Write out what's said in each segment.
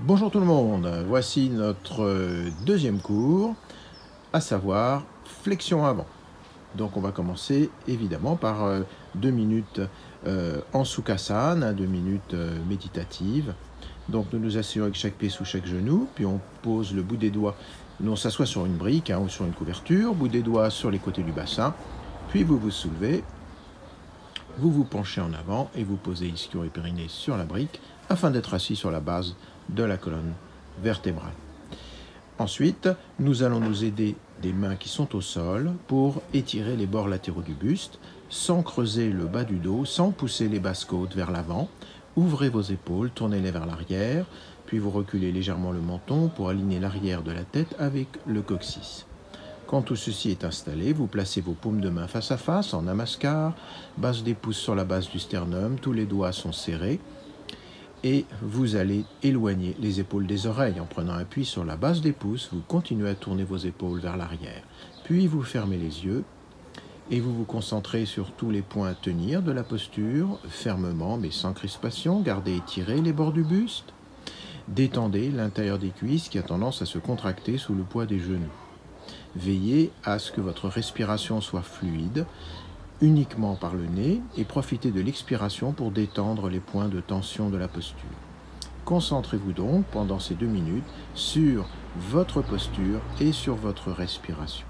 Bonjour tout le monde, voici notre deuxième cours, à savoir flexion avant. Donc on va commencer évidemment par 2 minutes en Sukhasana, 2 minutes méditatives. Donc nous nous asseyons avec chaque pied sous chaque genou, puis on pose le bout des doigts, on s'assoit sur une brique ou sur une couverture, bout des doigts sur les côtés du bassin, puis vous vous soulevez, vous vous penchez en avant et vous posez ischio et périnée sur la brique afin d'être assis sur la base de la colonne vertébrale. Ensuite, nous allons nous aider des mains qui sont au sol pour étirer les bords latéraux du buste sans creuser le bas du dos, sans pousser les basses côtes vers l'avant. Ouvrez vos épaules, tournez-les vers l'arrière, puis vous reculez légèrement le menton pour aligner l'arrière de la tête avec le coccyx. Quand tout ceci est installé, vous placez vos paumes de main face à face en namaskar, base des pouces sur la base du sternum, tous les doigts sont serrés et vous allez éloigner les épaules des oreilles en prenant appui sur la base des pouces. Vous continuez à tourner vos épaules vers l'arrière, puis vous fermez les yeux et vous vous concentrez sur tous les points à tenir de la posture, fermement mais sans crispation. Gardez étirés les bords du buste, détendez l'intérieur des cuisses qui a tendance à se contracter sous le poids des genoux. Veillez à ce que votre respiration soit fluide, uniquement par le nez, et profitez de l'expiration pour détendre les points de tension de la posture. Concentrez-vous donc pendant ces 2 minutes sur votre posture et sur votre respiration.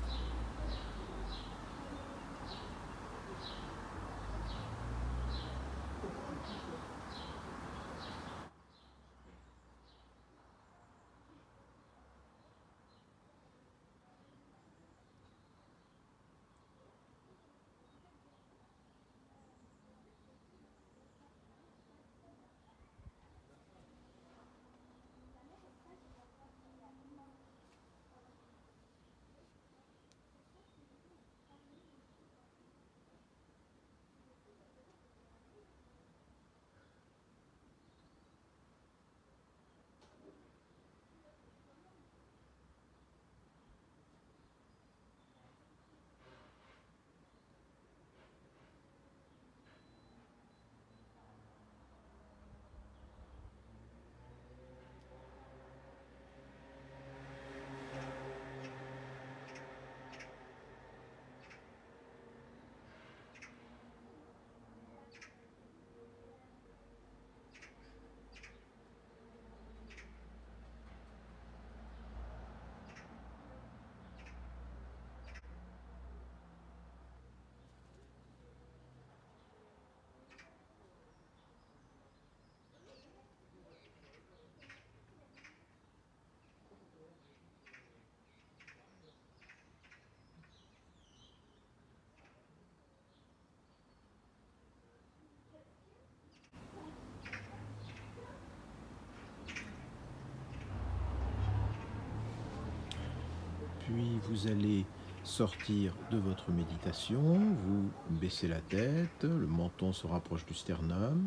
Puis vous allez sortir de votre méditation, vous baissez la tête, le menton se rapproche du sternum,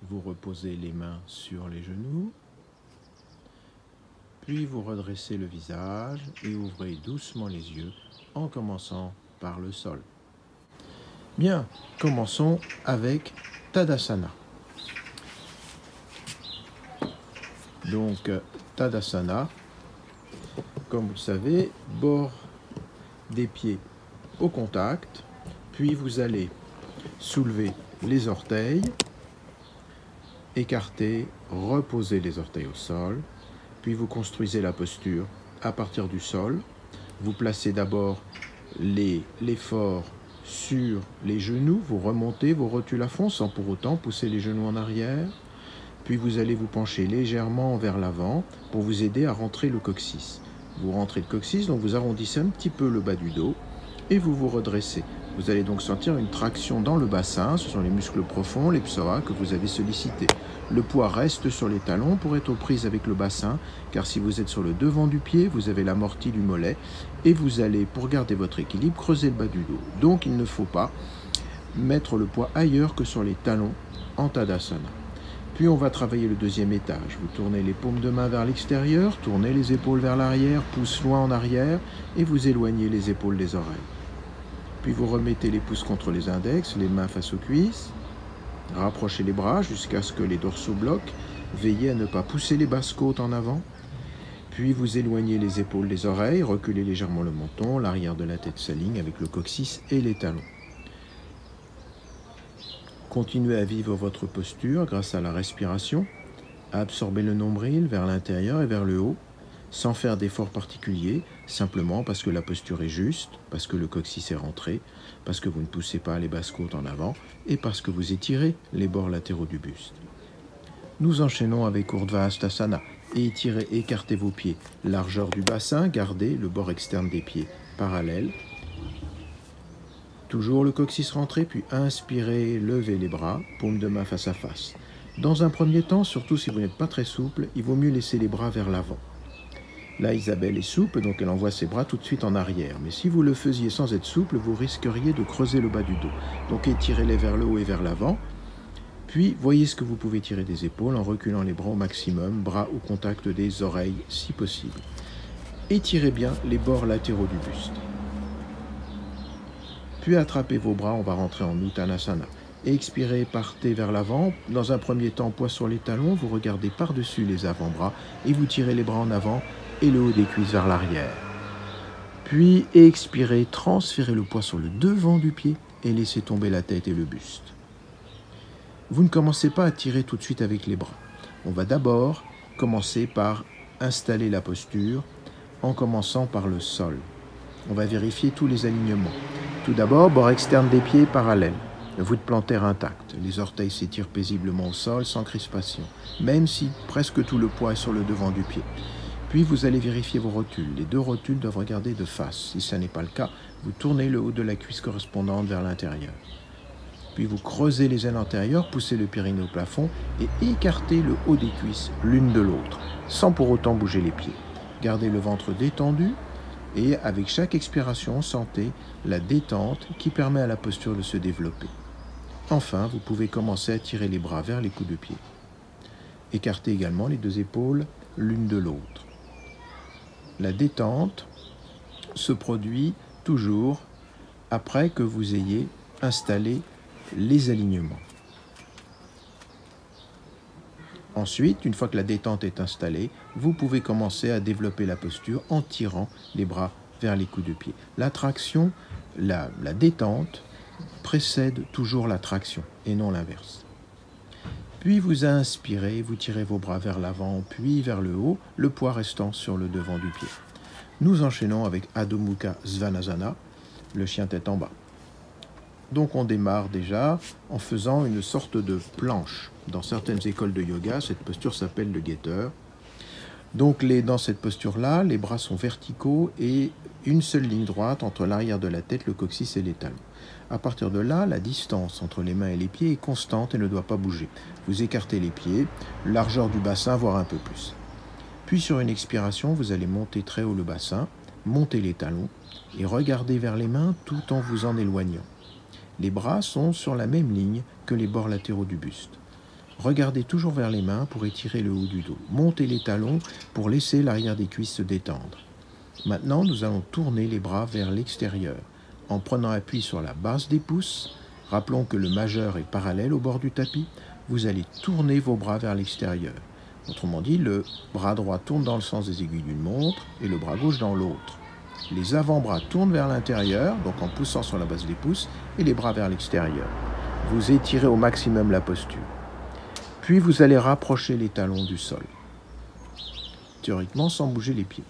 vous reposez les mains sur les genoux, puis vous redressez le visage et ouvrez doucement les yeux en commençant par le sol. Bien, commençons avec Tadasana. Donc, Tadasana, comme vous le savez, bord des pieds au contact, puis vous allez soulever les orteils, écarter, reposer les orteils au sol, puis vous construisez la posture à partir du sol. Vous placez d'abord l'effort sur les genoux, vous remontez vos rotules à fond sans pour autant pousser les genoux en arrière, puis vous allez vous pencher légèrement vers l'avant pour vous aider à rentrer le coccyx. Vous rentrez le coccyx, donc vous arrondissez un petit peu le bas du dos et vous vous redressez. Vous allez donc sentir une traction dans le bassin, ce sont les muscles profonds, les psoas que vous avez sollicités. Le poids reste sur les talons pour être aux prises avec le bassin, car si vous êtes sur le devant du pied, vous avez l'amorti du mollet et vous allez, pour garder votre équilibre, creuser le bas du dos. Donc il ne faut pas mettre le poids ailleurs que sur les talons en Tadasana. Puis on va travailler le deuxième étage. Vous tournez les paumes de main vers l'extérieur, tournez les épaules vers l'arrière, pouce loin en arrière et vous éloignez les épaules des oreilles. Puis vous remettez les pouces contre les index, les mains face aux cuisses. Rapprochez les bras jusqu'à ce que les dorsaux bloquent Veillez à ne pas pousser les basses côtes en avant. Puis vous éloignez les épaules des oreilles, reculez légèrement le menton, l'arrière de la tête s'aligne avec le coccyx et les talons. Continuez à vivre votre posture grâce à la respiration, à absorber le nombril vers l'intérieur et vers le haut, sans faire d'efforts particuliers, simplement parce que la posture est juste, parce que le coccyx est rentré, parce que vous ne poussez pas les basses côtes en avant et parce que vous étirez les bords latéraux du buste. Nous enchaînons avec Urdhva Hastasana. Étirez, écartez vos pieds. Largeur du bassin, gardez le bord externe des pieds parallèle. Toujours le coccyx rentré, puis inspirez, levez les bras, paume de main face à face. Dans un premier temps, surtout si vous n'êtes pas très souple, il vaut mieux laisser les bras vers l'avant. Là, Isabelle est souple, donc elle envoie ses bras tout de suite en arrière. Mais si vous le faisiez sans être souple, vous risqueriez de creuser le bas du dos. Donc étirez-les vers le haut et vers l'avant. Puis, voyez ce que vous pouvez tirer des épaules en reculant les bras au maximum, bras au contact des oreilles si possible. Étirez bien les bords latéraux du buste. Puis attrapez vos bras, on va rentrer en Uttanasana. Expirez, partez vers l'avant. Dans un premier temps, poids sur les talons, vous regardez par-dessus les avant-bras et vous tirez les bras en avant et le haut des cuisses vers l'arrière. Puis expirez, transférez le poids sur le devant du pied et laissez tomber la tête et le buste. Vous ne commencez pas à tirer tout de suite avec les bras. On va d'abord commencer par installer la posture en commençant par le sol. On va vérifier tous les alignements. Tout d'abord, bord externe des pieds parallèle. Voûte plantaire intacte. Les orteils s'étirent paisiblement au sol sans crispation, même si presque tout le poids est sur le devant du pied. Puis vous allez vérifier vos rotules. Les deux rotules doivent regarder de face. Si ce n'est pas le cas, vous tournez le haut de la cuisse correspondante vers l'intérieur. Puis vous creusez les ailes antérieures, poussez le périnée au plafond et écartez le haut des cuisses l'une de l'autre, sans pour autant bouger les pieds. Gardez le ventre détendu et avec chaque expiration, sentez la détente qui permet à la posture de se développer. Enfin, vous pouvez commencer à tirer les bras vers les coups de pied. Écartez également les deux épaules l'une de l'autre. La détente se produit toujours après que vous ayez installé les alignements. Ensuite, une fois que la détente est installée, vous pouvez commencer à développer la posture en tirant les bras vers les coups de pied. La traction, la détente précède toujours la traction et non l'inverse. Puis vous inspirez, vous tirez vos bras vers l'avant, puis vers le haut, le poids restant sur le devant du pied. Nous enchaînons avec Adho Mukha Svanasana, le chien tête en bas. Donc on démarre déjà en faisant une sorte de planche. Dans certaines écoles de yoga, cette posture s'appelle le guetteur. Donc dans cette posture-là, les bras sont verticaux et une seule ligne droite entre l'arrière de la tête, le coccyx et les talons. À partir de là, la distance entre les mains et les pieds est constante et ne doit pas bouger. Vous écartez les pieds, largeur du bassin, voire un peu plus. Puis sur une expiration, vous allez monter très haut le bassin, monter les talons et regarder vers les mains tout en vous en éloignant. Les bras sont sur la même ligne que les bords latéraux du buste. Regardez toujours vers les mains pour étirer le haut du dos. Montez les talons pour laisser l'arrière des cuisses se détendre. Maintenant, nous allons tourner les bras vers l'extérieur en prenant appui sur la base des pouces. Rappelons que le majeur est parallèle au bord du tapis. Vous allez tourner vos bras vers l'extérieur. Autrement dit, le bras droit tourne dans le sens des aiguilles d'une montre et le bras gauche dans l'autre. Les avant-bras tournent vers l'intérieur, donc en poussant sur la base des pouces, et les bras vers l'extérieur. Vous étirez au maximum la posture. Puis vous allez rapprocher les talons du sol, théoriquement sans bouger les pieds.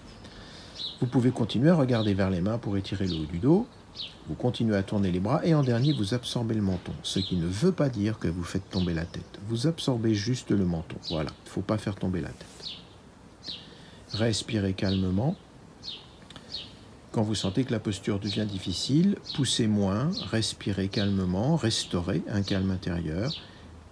Vous pouvez continuer à regarder vers les mains pour étirer le haut du dos. Vous continuez à tourner les bras et en dernier, vous absorbez le menton. Ce qui ne veut pas dire que vous faites tomber la tête. Vous absorbez juste le menton. Voilà, il ne faut pas faire tomber la tête. Respirez calmement. Quand vous sentez que la posture devient difficile, poussez moins, respirez calmement, restaurez un calme intérieur.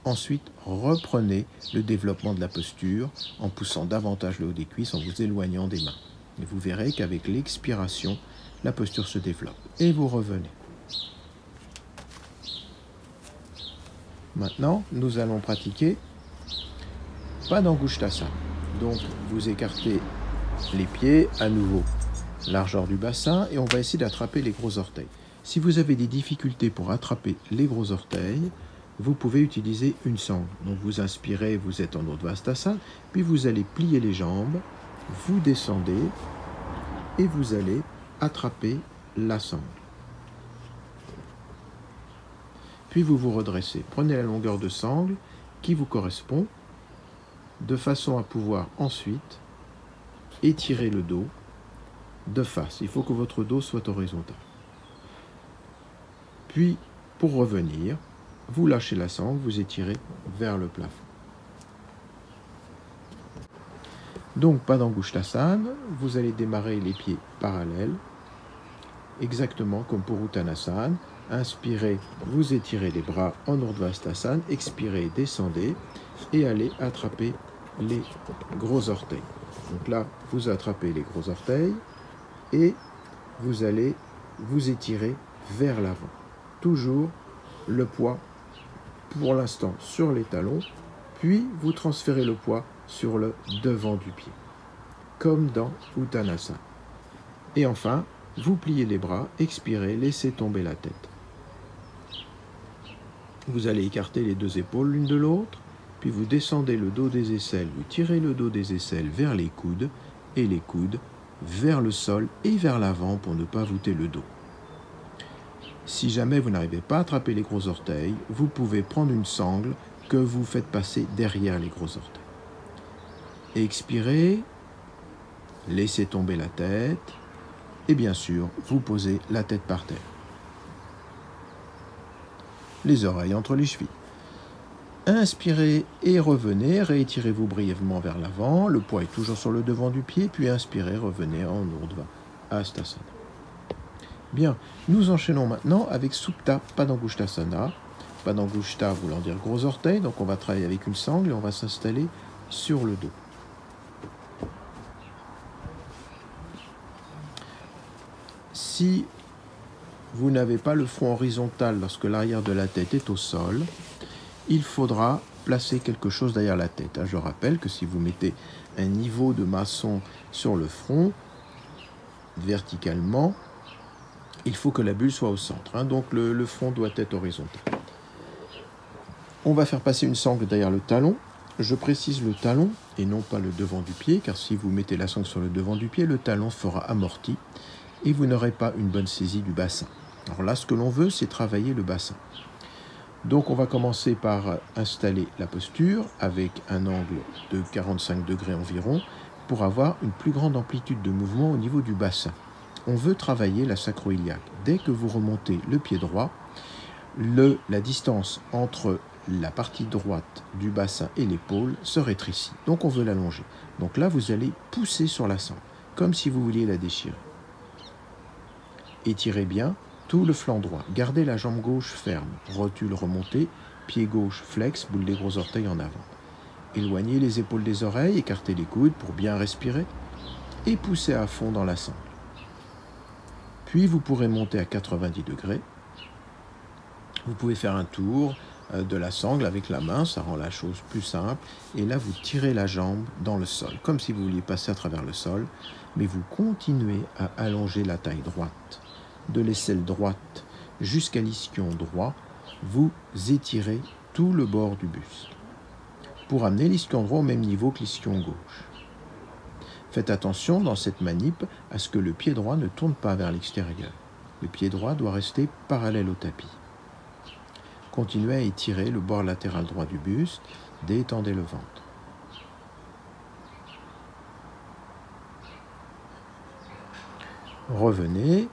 Ensuite, reprenez le développement de la posture en poussant davantage le haut des cuisses, en vous éloignant des mains. Et vous verrez qu'avec l'expiration, la posture se développe. Et vous revenez. Maintenant, nous allons pratiquer Padangusthasana. Donc, vous écartez les pieds à nouveau, largeur du bassin, et on va essayer d'attraper les gros orteils. Si vous avez des difficultés pour attraper les gros orteils, vous pouvez utiliser une sangle. Donc vous inspirez, vous êtes en Urdhva-Hastasana, puis vous allez plier les jambes, vous descendez et vous allez attraper la sangle. Puis vous vous redressez. Prenez la longueur de sangle qui vous correspond, de façon à pouvoir ensuite étirer le dos de face. Il faut que votre dos soit horizontal. Puis, pour revenir, vous lâchez la sangle, vous étirez vers le plafond. Donc, Padangusthasana, vous allez démarrer les pieds parallèles, exactement comme pour Uttanasana. Inspirez, vous étirez les bras en Urdhva-Hastasana, expirez, descendez et allez attraper les gros orteils. Donc là, vous attrapez les gros orteils et vous allez vous étirer vers l'avant. Toujours le poids, pour l'instant, sur les talons, puis vous transférez le poids sur le devant du pied, comme dans Uttanasana. Et enfin, vous pliez les bras, expirez, laissez tomber la tête. Vous allez écarter les deux épaules l'une de l'autre, puis vous descendez le dos des aisselles, vous tirez le dos des aisselles vers les coudes, et les coudes vers le sol et vers l'avant pour ne pas voûter le dos. Si jamais vous n'arrivez pas à attraper les gros orteils, vous pouvez prendre une sangle que vous faites passer derrière les gros orteils. Expirez, laissez tomber la tête, et bien sûr, vous posez la tête par terre. Les oreilles entre les chevilles. Inspirez et revenez, réétirez-vous brièvement vers l'avant, le poids est toujours sur le devant du pied, puis inspirez, revenez en Urdhva-Hastasana. Bien, nous enchaînons maintenant avec Supta Padangusthasana. Padangushta voulant dire gros orteil, donc on va travailler avec une sangle et on va s'installer sur le dos. Si vous n'avez pas le front horizontal lorsque l'arrière de la tête est au sol, il faudra placer quelque chose derrière la tête. Je rappelle que si vous mettez un niveau de maçon sur le front, verticalement, il faut que la bulle soit au centre. Donc le front doit être horizontal. On va faire passer une sangle derrière le talon. Je précise le talon et non pas le devant du pied, car si vous mettez la sangle sur le devant du pied, le talon sera amorti et vous n'aurez pas une bonne saisie du bassin. Alors là, ce que l'on veut, c'est travailler le bassin. Donc on va commencer par installer la posture avec un angle de 45 degrés environ pour avoir une plus grande amplitude de mouvement au niveau du bassin. On veut travailler la sacro-iliaque. Dès que vous remontez le pied droit, la distance entre la partie droite du bassin et l'épaule se rétrécit. Donc on veut l'allonger. Donc là, vous allez pousser sur la sangle, comme si vous vouliez la déchirer. Étirez bien tout le flanc droit. Gardez la jambe gauche ferme. Rotule remontée, pied gauche flex, boule des gros orteils en avant. Éloignez les épaules des oreilles, écartez les coudes pour bien respirer et poussez à fond dans la sangle. Puis vous pourrez monter à 90 degrés. Vous pouvez faire un tour de la sangle avec la main, ça rend la chose plus simple. Et là, vous tirez la jambe dans le sol, comme si vous vouliez passer à travers le sol, mais vous continuez à allonger la taille droite. De l'aisselle droite jusqu'à l'ischion droit, vous étirez tout le bord du buste pour amener l'ischion droit au même niveau que l'ischion gauche. Faites attention dans cette manip à ce que le pied droit ne tourne pas vers l'extérieur. Le pied droit doit rester parallèle au tapis. Continuez à étirer le bord latéral droit du buste, détendez le ventre. Revenez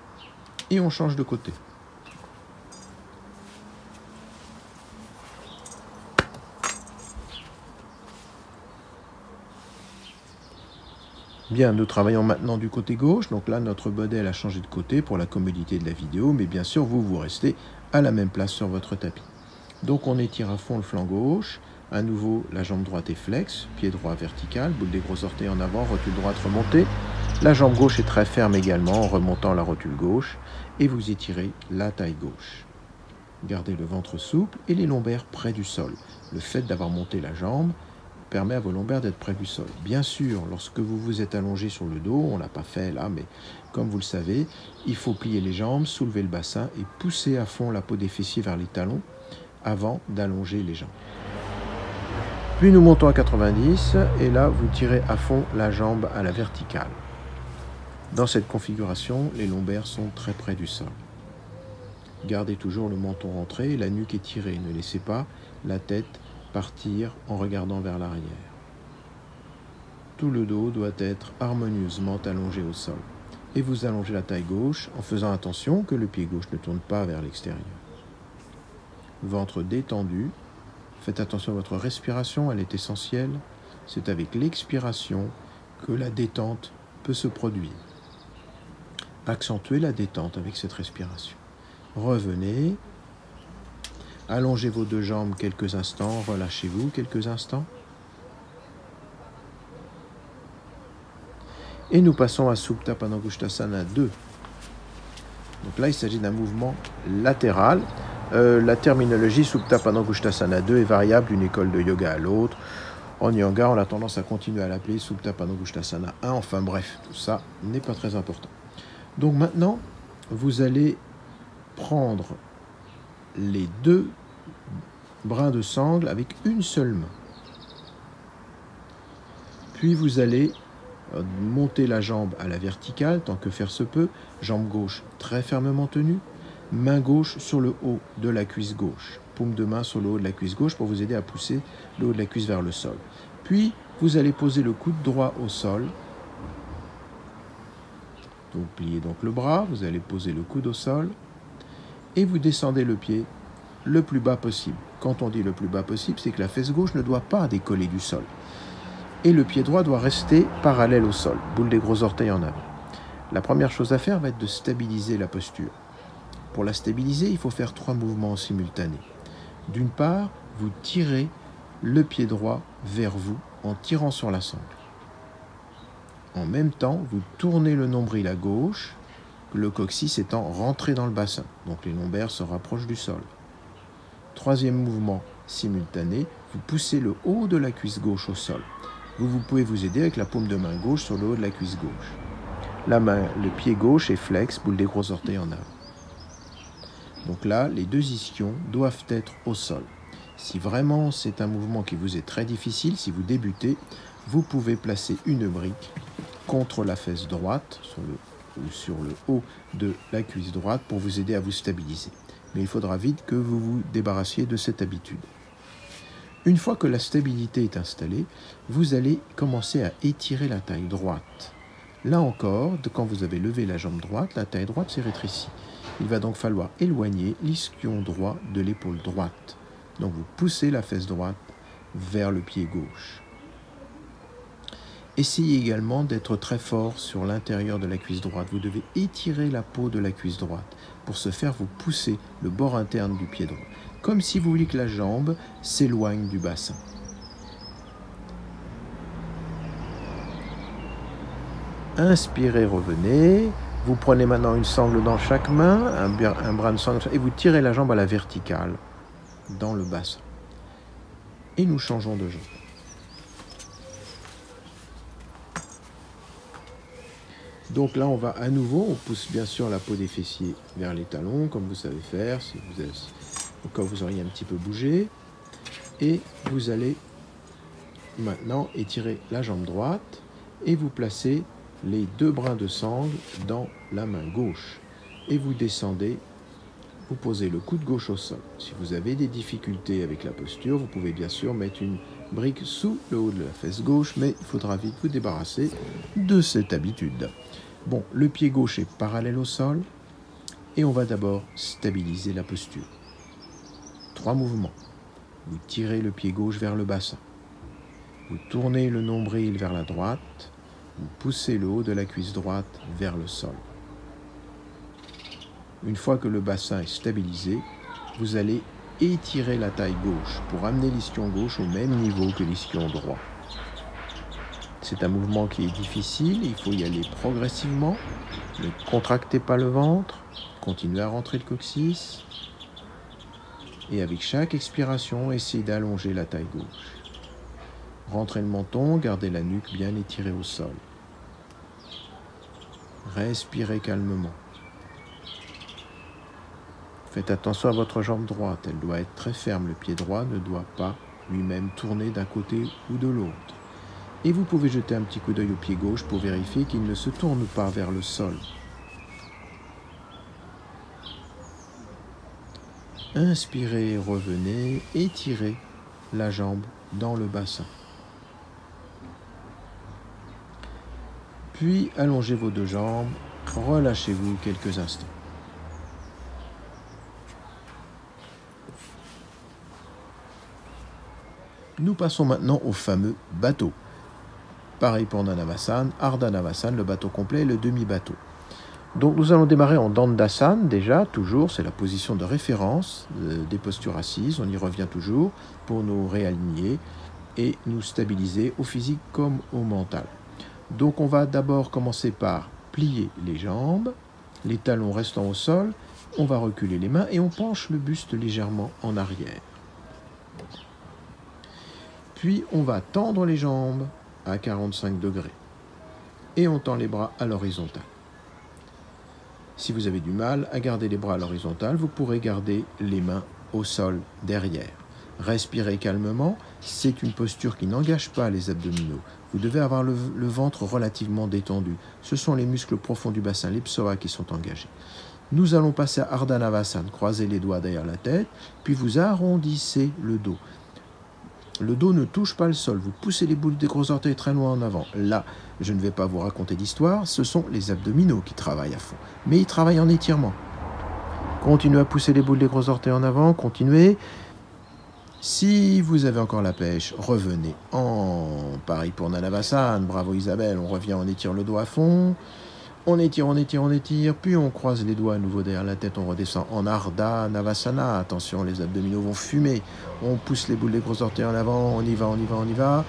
et on change de côté. Bien, nous travaillons maintenant du côté gauche. Donc là, notre modèle a changé de côté pour la commodité de la vidéo, mais bien sûr, vous restez à la même place sur votre tapis. Donc on étire à fond le flanc gauche. À nouveau, la jambe droite est flex, pied droit vertical, boule des gros orteils en avant, rotule droite remontée. La jambe gauche est très ferme également en remontant la rotule gauche et vous étirez la taille gauche. Gardez le ventre souple et les lombaires près du sol. Le fait d'avoir monté la jambe permet à vos lombaires d'être près du sol. Bien sûr, lorsque vous vous êtes allongé sur le dos, on ne l'a pas fait là, mais comme vous le savez, il faut plier les jambes, soulever le bassin et pousser à fond la peau des fessiers vers les talons avant d'allonger les jambes. Puis nous montons à 90 et là vous tirez à fond la jambe à la verticale. Dans cette configuration, les lombaires sont très près du sol. Gardez toujours le menton rentré et la nuque étirée. Ne laissez pas la tête partir en regardant vers l'arrière. Tout le dos doit être harmonieusement allongé au sol. Et vous allongez la taille gauche en faisant attention que le pied gauche ne tourne pas vers l'extérieur. Ventre détendu. Faites attention à votre respiration, elle est essentielle. C'est avec l'expiration que la détente peut se produire. Accentuez la détente avec cette respiration. Revenez. Allongez vos deux jambes quelques instants. Relâchez-vous quelques instants. Et nous passons à Supta Padangusthasana 2. Donc là, il s'agit d'un mouvement latéral. La terminologie Supta Padangusthasana 2 est variable d'une école de yoga à l'autre. En yoga, on a tendance à continuer à l'appeler Supta Padangusthasana 1. Enfin bref, tout ça n'est pas très important. Donc maintenant, vous allez prendre les deux brins de sangle avec une seule main. Puis vous allez monter la jambe à la verticale, tant que faire se peut. Jambe gauche très fermement tenue. Main gauche sur le haut de la cuisse gauche. Paume de main sur le haut de la cuisse gauche pour vous aider à pousser le haut de la cuisse vers le sol. Puis, vous allez poser le coude droit au sol. Donc, pliez donc le bras. Vous allez poser le coude au sol. Et vous descendez le pied le plus bas possible. Quand on dit le plus bas possible, c'est que la fesse gauche ne doit pas décoller du sol. Et le pied droit doit rester parallèle au sol. Boule des gros orteils en avant. La première chose à faire va être de stabiliser la posture. Pour la stabiliser, il faut faire 3 mouvements simultanés. D'une part, vous tirez le pied droit vers vous en tirant sur la sangle. En même temps, vous tournez le nombril à gauche, le coccyx étant rentré dans le bassin. Donc les lombaires se rapprochent du sol. Troisième mouvement simultané, vous poussez le haut de la cuisse gauche au sol. Vous pouvez vous aider avec la paume de main gauche sur le haut de la cuisse gauche. Le pied gauche est flex, boule des gros orteils en avant. Donc là, les deux ischions doivent être au sol. Si vraiment c'est un mouvement qui vous est très difficile, si vous débutez, vous pouvez placer une brique contre la fesse droite sur le haut de la cuisse droite pour vous aider à vous stabiliser. Mais il faudra vite que vous vous débarrassiez de cette habitude. Une fois que la stabilité est installée, vous allez commencer à étirer la taille droite. Là encore, quand vous avez levé la jambe droite, la taille droite s'est rétrécie. Il va donc falloir éloigner l'ischion droit de l'épaule droite. Donc vous poussez la fesse droite vers le pied gauche. Essayez également d'être très fort sur l'intérieur de la cuisse droite. Vous devez étirer la peau de la cuisse droite. Pour ce faire, vous poussez le bord interne du pied droit, comme si vous vouliez que la jambe s'éloigne du bassin. Inspirez, revenez. Vous prenez maintenant une sangle dans chaque main, un brin de sangle, et vous tirez la jambe à la verticale dans le bassin. Et nous changeons de jambe. Donc là, on va à nouveau, on pousse bien sûr la peau des fessiers vers les talons, comme vous savez faire, au cas où vous auriez un petit peu bougé. Et vous allez maintenant étirer la jambe droite et vous placez les deux brins de sangle dans la main gauche. Et vous descendez, vous posez le coude gauche au sol. Si vous avez des difficultés avec la posture, vous pouvez bien sûr mettre une brique sous le haut de la fesse gauche, mais il faudra vite vous débarrasser de cette habitude. Bon, le pied gauche est parallèle au sol et on va d'abord stabiliser la posture. 3 mouvements. Vous tirez le pied gauche vers le bassin. Vous tournez le nombril vers la droite. Vous poussez le haut de la cuisse droite vers le sol. Une fois que le bassin est stabilisé, vous allez étirer la taille gauche pour amener l'ischion gauche au même niveau que l'ischion droit. C'est un mouvement qui est difficile, il faut y aller progressivement. Ne contractez pas le ventre, continuez à rentrer le coccyx. Et avec chaque expiration, essayez d'allonger la taille gauche. Rentrez le menton, gardez la nuque bien étirée au sol. Respirez calmement. Faites attention à votre jambe droite, elle doit être très ferme. Le pied droit ne doit pas lui-même tourner d'un côté ou de l'autre. Et vous pouvez jeter un petit coup d'œil au pied gauche pour vérifier qu'il ne se tourne pas vers le sol. Inspirez, revenez, étirez la jambe dans le bassin. Puis allongez vos deux jambes, relâchez-vous quelques instants. Nous passons maintenant au fameux bateau. Pareil pour Dhanavasana, Ardha Navasana, le bateau complet et le demi-bateau. Donc nous allons démarrer en Dandasana déjà, toujours, c'est la position de référence des postures assises, on y revient toujours pour nous réaligner et nous stabiliser au physique comme au mental. Donc on va d'abord commencer par plier les jambes, les talons restant au sol, on va reculer les mains et on penche le buste légèrement en arrière. Puis on va tendre les jambes à 45 degrés et on tend les bras à l'horizontale. Si vous avez du mal à garder les bras à l'horizontale, vous pourrez garder les mains au sol derrière. Respirez calmement, c'est une posture qui n'engage pas les abdominaux. Vous devez avoir le ventre relativement détendu. Ce sont les muscles profonds du bassin, les psoas, qui sont engagés. Nous allons passer à Ardha Navasana, croisez les doigts derrière la tête, puis vous arrondissez le dos. Le dos ne touche pas le sol, vous poussez les boules des gros orteils très loin en avant. Là, je ne vais pas vous raconter d'histoire, ce sont les abdominaux qui travaillent à fond. Mais ils travaillent en étirement. Continuez à pousser les boules des gros orteils en avant, continuez. Si vous avez encore la pêche, revenez en pareil pour Dhanavasana. Bravo Isabelle, on revient, on étire le dos à fond. On étire, on étire, on étire, puis on croise les doigts à nouveau derrière la tête, on redescend en Ardha Navasana. Attention, les abdominaux vont fumer. On pousse les boules des gros orteils en avant, on y va, on y va, on y va.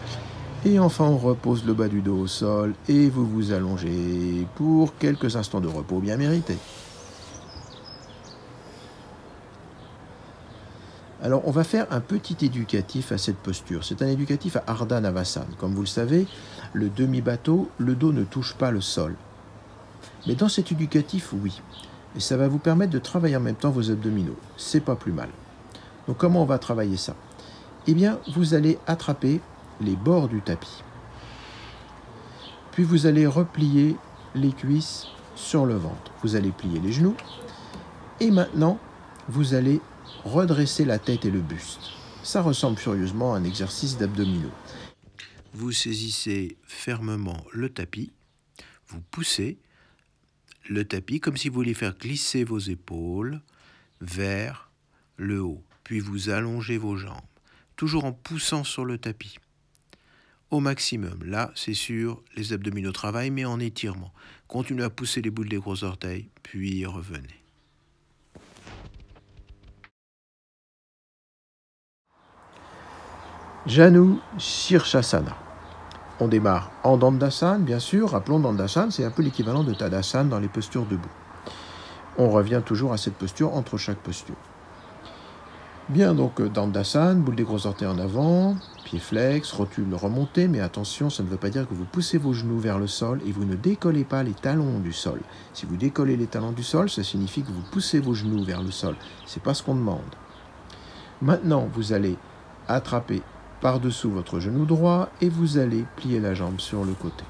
Et enfin, on repose le bas du dos au sol et vous vous allongez pour quelques instants de repos bien mérités. Alors, on va faire un petit éducatif à cette posture. C'est un éducatif à Ardha Navasana. Comme vous le savez, le demi-bateau, le dos ne touche pas le sol. Mais dans cet éducatif, oui. Et ça va vous permettre de travailler en même temps vos abdominaux. C'est pas plus mal. Donc comment on va travailler ça? Eh bien, vous allez attraper les bords du tapis. Puis vous allez replier les cuisses sur le ventre. Vous allez plier les genoux. Et maintenant, vous allez redresser la tête et le buste. Ça ressemble furieusement à un exercice d'abdominaux. Vous saisissez fermement le tapis. Vous poussez le tapis comme si vous vouliez faire glisser vos épaules vers le haut. Puis vous allongez vos jambes, toujours en poussant sur le tapis. Au maximum, là, c'est sûr, les abdominaux travaillent, mais en étirement. Continuez à pousser les boules des gros orteils, puis revenez. Janu Shirshasana. On démarre en Dandasana, bien sûr. Rappelons, Dandasana, c'est un peu l'équivalent de Tadasana dans les postures debout. On revient toujours à cette posture entre chaque posture. Bien, donc Dandasana, boule des gros orteils en avant, pied flex, rotule remontée, mais attention, ça ne veut pas dire que vous poussez vos genoux vers le sol et vous ne décollez pas les talons du sol. Si vous décollez les talons du sol, ça signifie que vous poussez vos genoux vers le sol. Ce n'est pas ce qu'on demande. Maintenant, vous allez attraper par-dessous votre genou droit et vous allez plier la jambe sur le côté.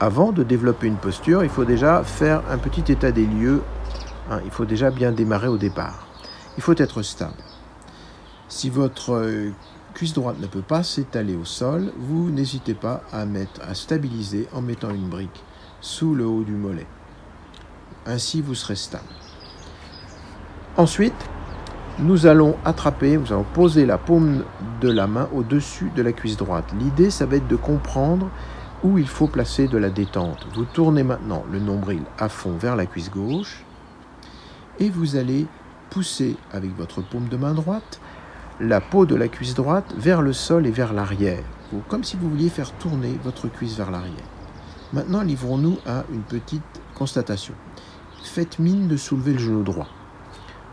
Avant de développer une posture, il faut déjà faire un petit état des lieux. Il faut déjà bien démarrer au départ. Il faut être stable. Si votre cuisse droite ne peut pas s'étaler au sol, vous n'hésitez pas à stabiliser en mettant une brique sous le haut du mollet. Ainsi, vous serez stable. Ensuite, nous allons poser la paume de la main au-dessus de la cuisse droite. L'idée, ça va être de comprendre où il faut placer de la détente. Vous tournez maintenant le nombril à fond vers la cuisse gauche et vous allez pousser avec votre paume de main droite la peau de la cuisse droite vers le sol et vers l'arrière, comme si vous vouliez faire tourner votre cuisse vers l'arrière. Maintenant, livrons-nous à une petite constatation. Faites mine de soulever le genou droit.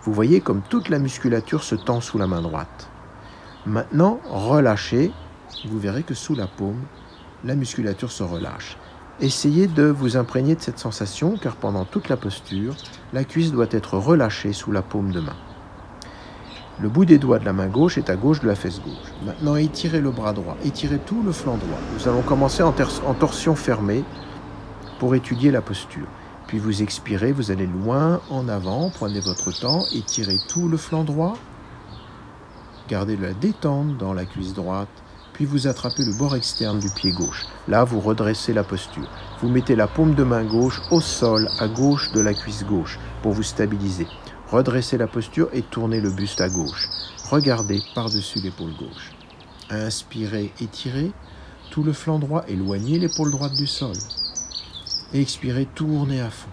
Vous voyez comme toute la musculature se tend sous la main droite. Maintenant, relâchez. Vous verrez que sous la paume, la musculature se relâche. Essayez de vous imprégner de cette sensation, car pendant toute la posture, la cuisse doit être relâchée sous la paume de main. Le bout des doigts de la main gauche est à gauche de la fesse gauche. Maintenant, étirez le bras droit, étirez tout le flanc droit. Nous allons commencer en torsion fermée pour étudier la posture. Puis vous expirez, vous allez loin en avant, prenez votre temps, étirez tout le flanc droit. Gardez la détente dans la cuisse droite, puis vous attrapez le bord externe du pied gauche. Là, vous redressez la posture. Vous mettez la paume de main gauche au sol, à gauche de la cuisse gauche, pour vous stabiliser. Redressez la posture et tournez le buste à gauche. Regardez par-dessus l'épaule gauche. Inspirez, étirez tout le flanc droit, éloignez l'épaule droite du sol. Expirez, tournez à fond.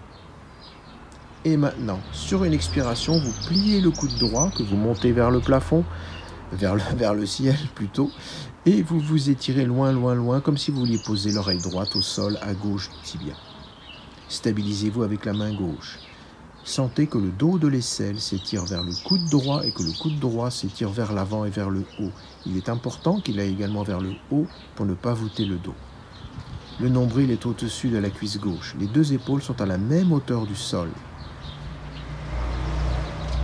Et maintenant, sur une expiration, vous pliez le coude droit que vous montez vers le plafond, vers le ciel plutôt, et vous vous étirez loin, loin, loin, comme si vous vouliez poser l'oreille droite au sol à gauche du tibia. Stabilisez-vous avec la main gauche. Sentez que le dos de l'aisselle s'étire vers le coude droit et que le coude droit s'étire vers l'avant et vers le haut. Il est important qu'il aille également vers le haut pour ne pas voûter le dos. Le nombril est au-dessus de la cuisse gauche. Les deux épaules sont à la même hauteur du sol.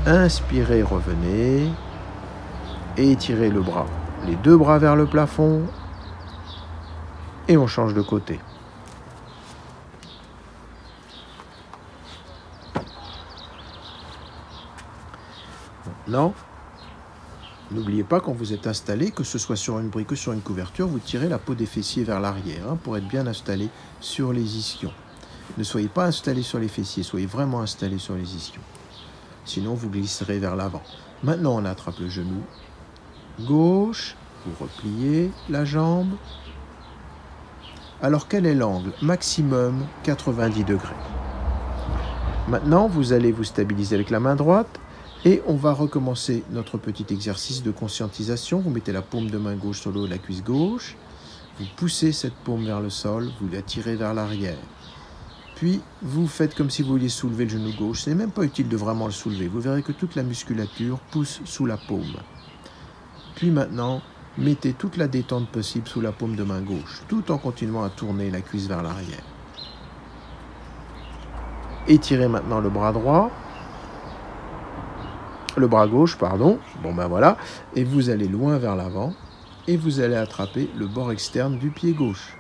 Inspirez, revenez et étirez le bras. Les deux bras vers le plafond et on change de côté. Maintenant, n'oubliez pas quand vous êtes installé, que ce soit sur une brique ou sur une couverture, vous tirez la peau des fessiers vers l'arrière pour être bien installé sur les ischions. Ne soyez pas installé sur les fessiers, soyez vraiment installé sur les ischions. Sinon, vous glisserez vers l'avant. Maintenant, on attrape le genou gauche, vous repliez la jambe. Alors, quel est l'angle? Maximum 90 degrés. Maintenant, vous allez vous stabiliser avec la main droite et on va recommencer notre petit exercice de conscientisation. Vous mettez la paume de main gauche sur le haut de la cuisse gauche. Vous poussez cette paume vers le sol, vous la tirez vers l'arrière. Puis, vous faites comme si vous vouliez soulever le genou gauche. Ce n'est même pas utile de vraiment le soulever. Vous verrez que toute la musculature pousse sous la paume. Puis maintenant, mettez toute la détente possible sous la paume de main gauche, tout en continuant à tourner la cuisse vers l'arrière. Étirez maintenant le bras droit. Le bras gauche, pardon. Bon ben voilà. Et vous allez loin vers l'avant. Et vous allez attraper le bord externe du pied gauche.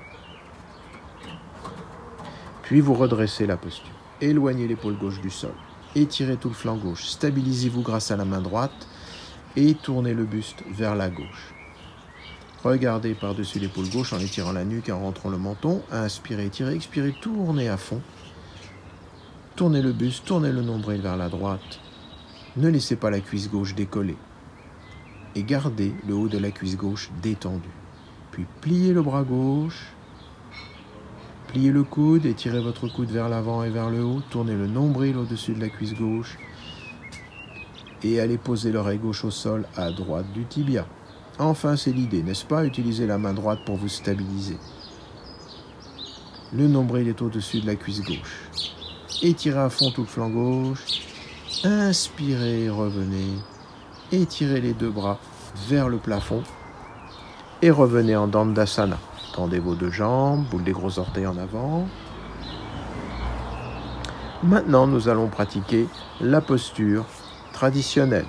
Puis vous redressez la posture. Éloignez l'épaule gauche du sol. Étirez tout le flanc gauche. Stabilisez-vous grâce à la main droite. Et tournez le buste vers la gauche. Regardez par-dessus l'épaule gauche en étirant la nuque et en rentrant le menton. Inspirez, étirez, expirez, tournez à fond. Tournez le buste, tournez le nombril vers la droite. Ne laissez pas la cuisse gauche décoller. Et gardez le haut de la cuisse gauche détendu. Puis pliez le bras gauche. Pliez le coude, étirez votre coude vers l'avant et vers le haut. Tournez le nombril au-dessus de la cuisse gauche. Et allez poser l'oreille gauche au sol à droite du tibia. Enfin, c'est l'idée, n'est-ce pas? Utilisez la main droite pour vous stabiliser. Le nombril est au-dessus de la cuisse gauche. Étirez à fond tout le flanc gauche. Inspirez, revenez. Étirez les deux bras vers le plafond. Et revenez en Dandasana. Tendez vos deux jambes, boule des gros orteils en avant. Maintenant, nous allons pratiquer la posture traditionnelle.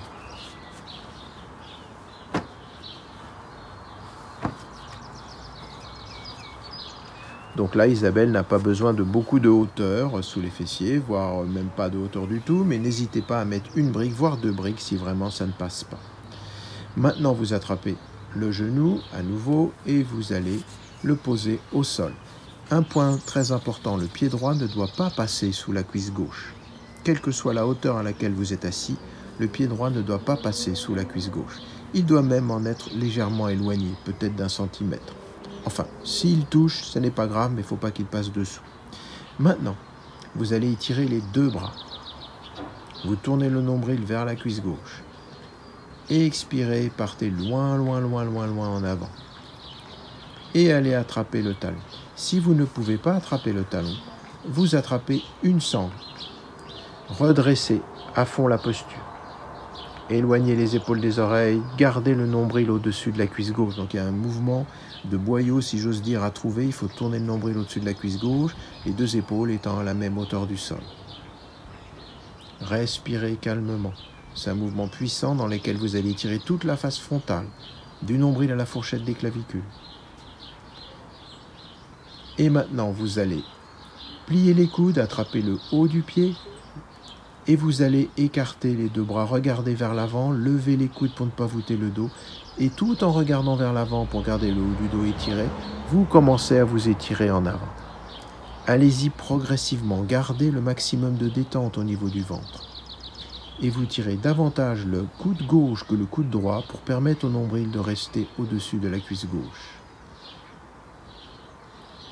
Donc là, Isabelle n'a pas besoin de beaucoup de hauteur sous les fessiers, voire même pas de hauteur du tout, mais n'hésitez pas à mettre une brique, voire deux briques si vraiment ça ne passe pas. Maintenant, vous attrapez le genou à nouveau et vous allez le poser au sol. Un point très important, le pied droit ne doit pas passer sous la cuisse gauche. Quelle que soit la hauteur à laquelle vous êtes assis, le pied droit ne doit pas passer sous la cuisse gauche. Il doit même en être légèrement éloigné, peut-être d'1 centimètre. Enfin, s'il touche, ce n'est pas grave, mais il ne faut pas qu'il passe dessous. Maintenant, vous allez étirer les deux bras. Vous tournez le nombril vers la cuisse gauche. Expirez, partez loin, loin, loin, loin, loin en avant. Et allez attraper le talon. Si vous ne pouvez pas attraper le talon, vous attrapez une sangle. Redressez à fond la posture. Éloignez les épaules des oreilles, gardez le nombril au-dessus de la cuisse gauche. Donc il y a un mouvement de boyau, si j'ose dire, à trouver. Il faut tourner le nombril au-dessus de la cuisse gauche, les deux épaules étant à la même hauteur du sol. Respirez calmement. C'est un mouvement puissant dans lequel vous allez étirer toute la face frontale, du nombril à la fourchette des clavicules. Et maintenant, vous allez plier les coudes, attraper le haut du pied, et vous allez écarter les deux bras, regarder vers l'avant, lever les coudes pour ne pas voûter le dos, et tout en regardant vers l'avant pour garder le haut du dos étiré, vous commencez à vous étirer en avant. Allez-y progressivement, gardez le maximum de détente au niveau du ventre. Et vous tirez davantage le coude gauche que le coude droit pour permettre au nombril de rester au-dessus de la cuisse gauche.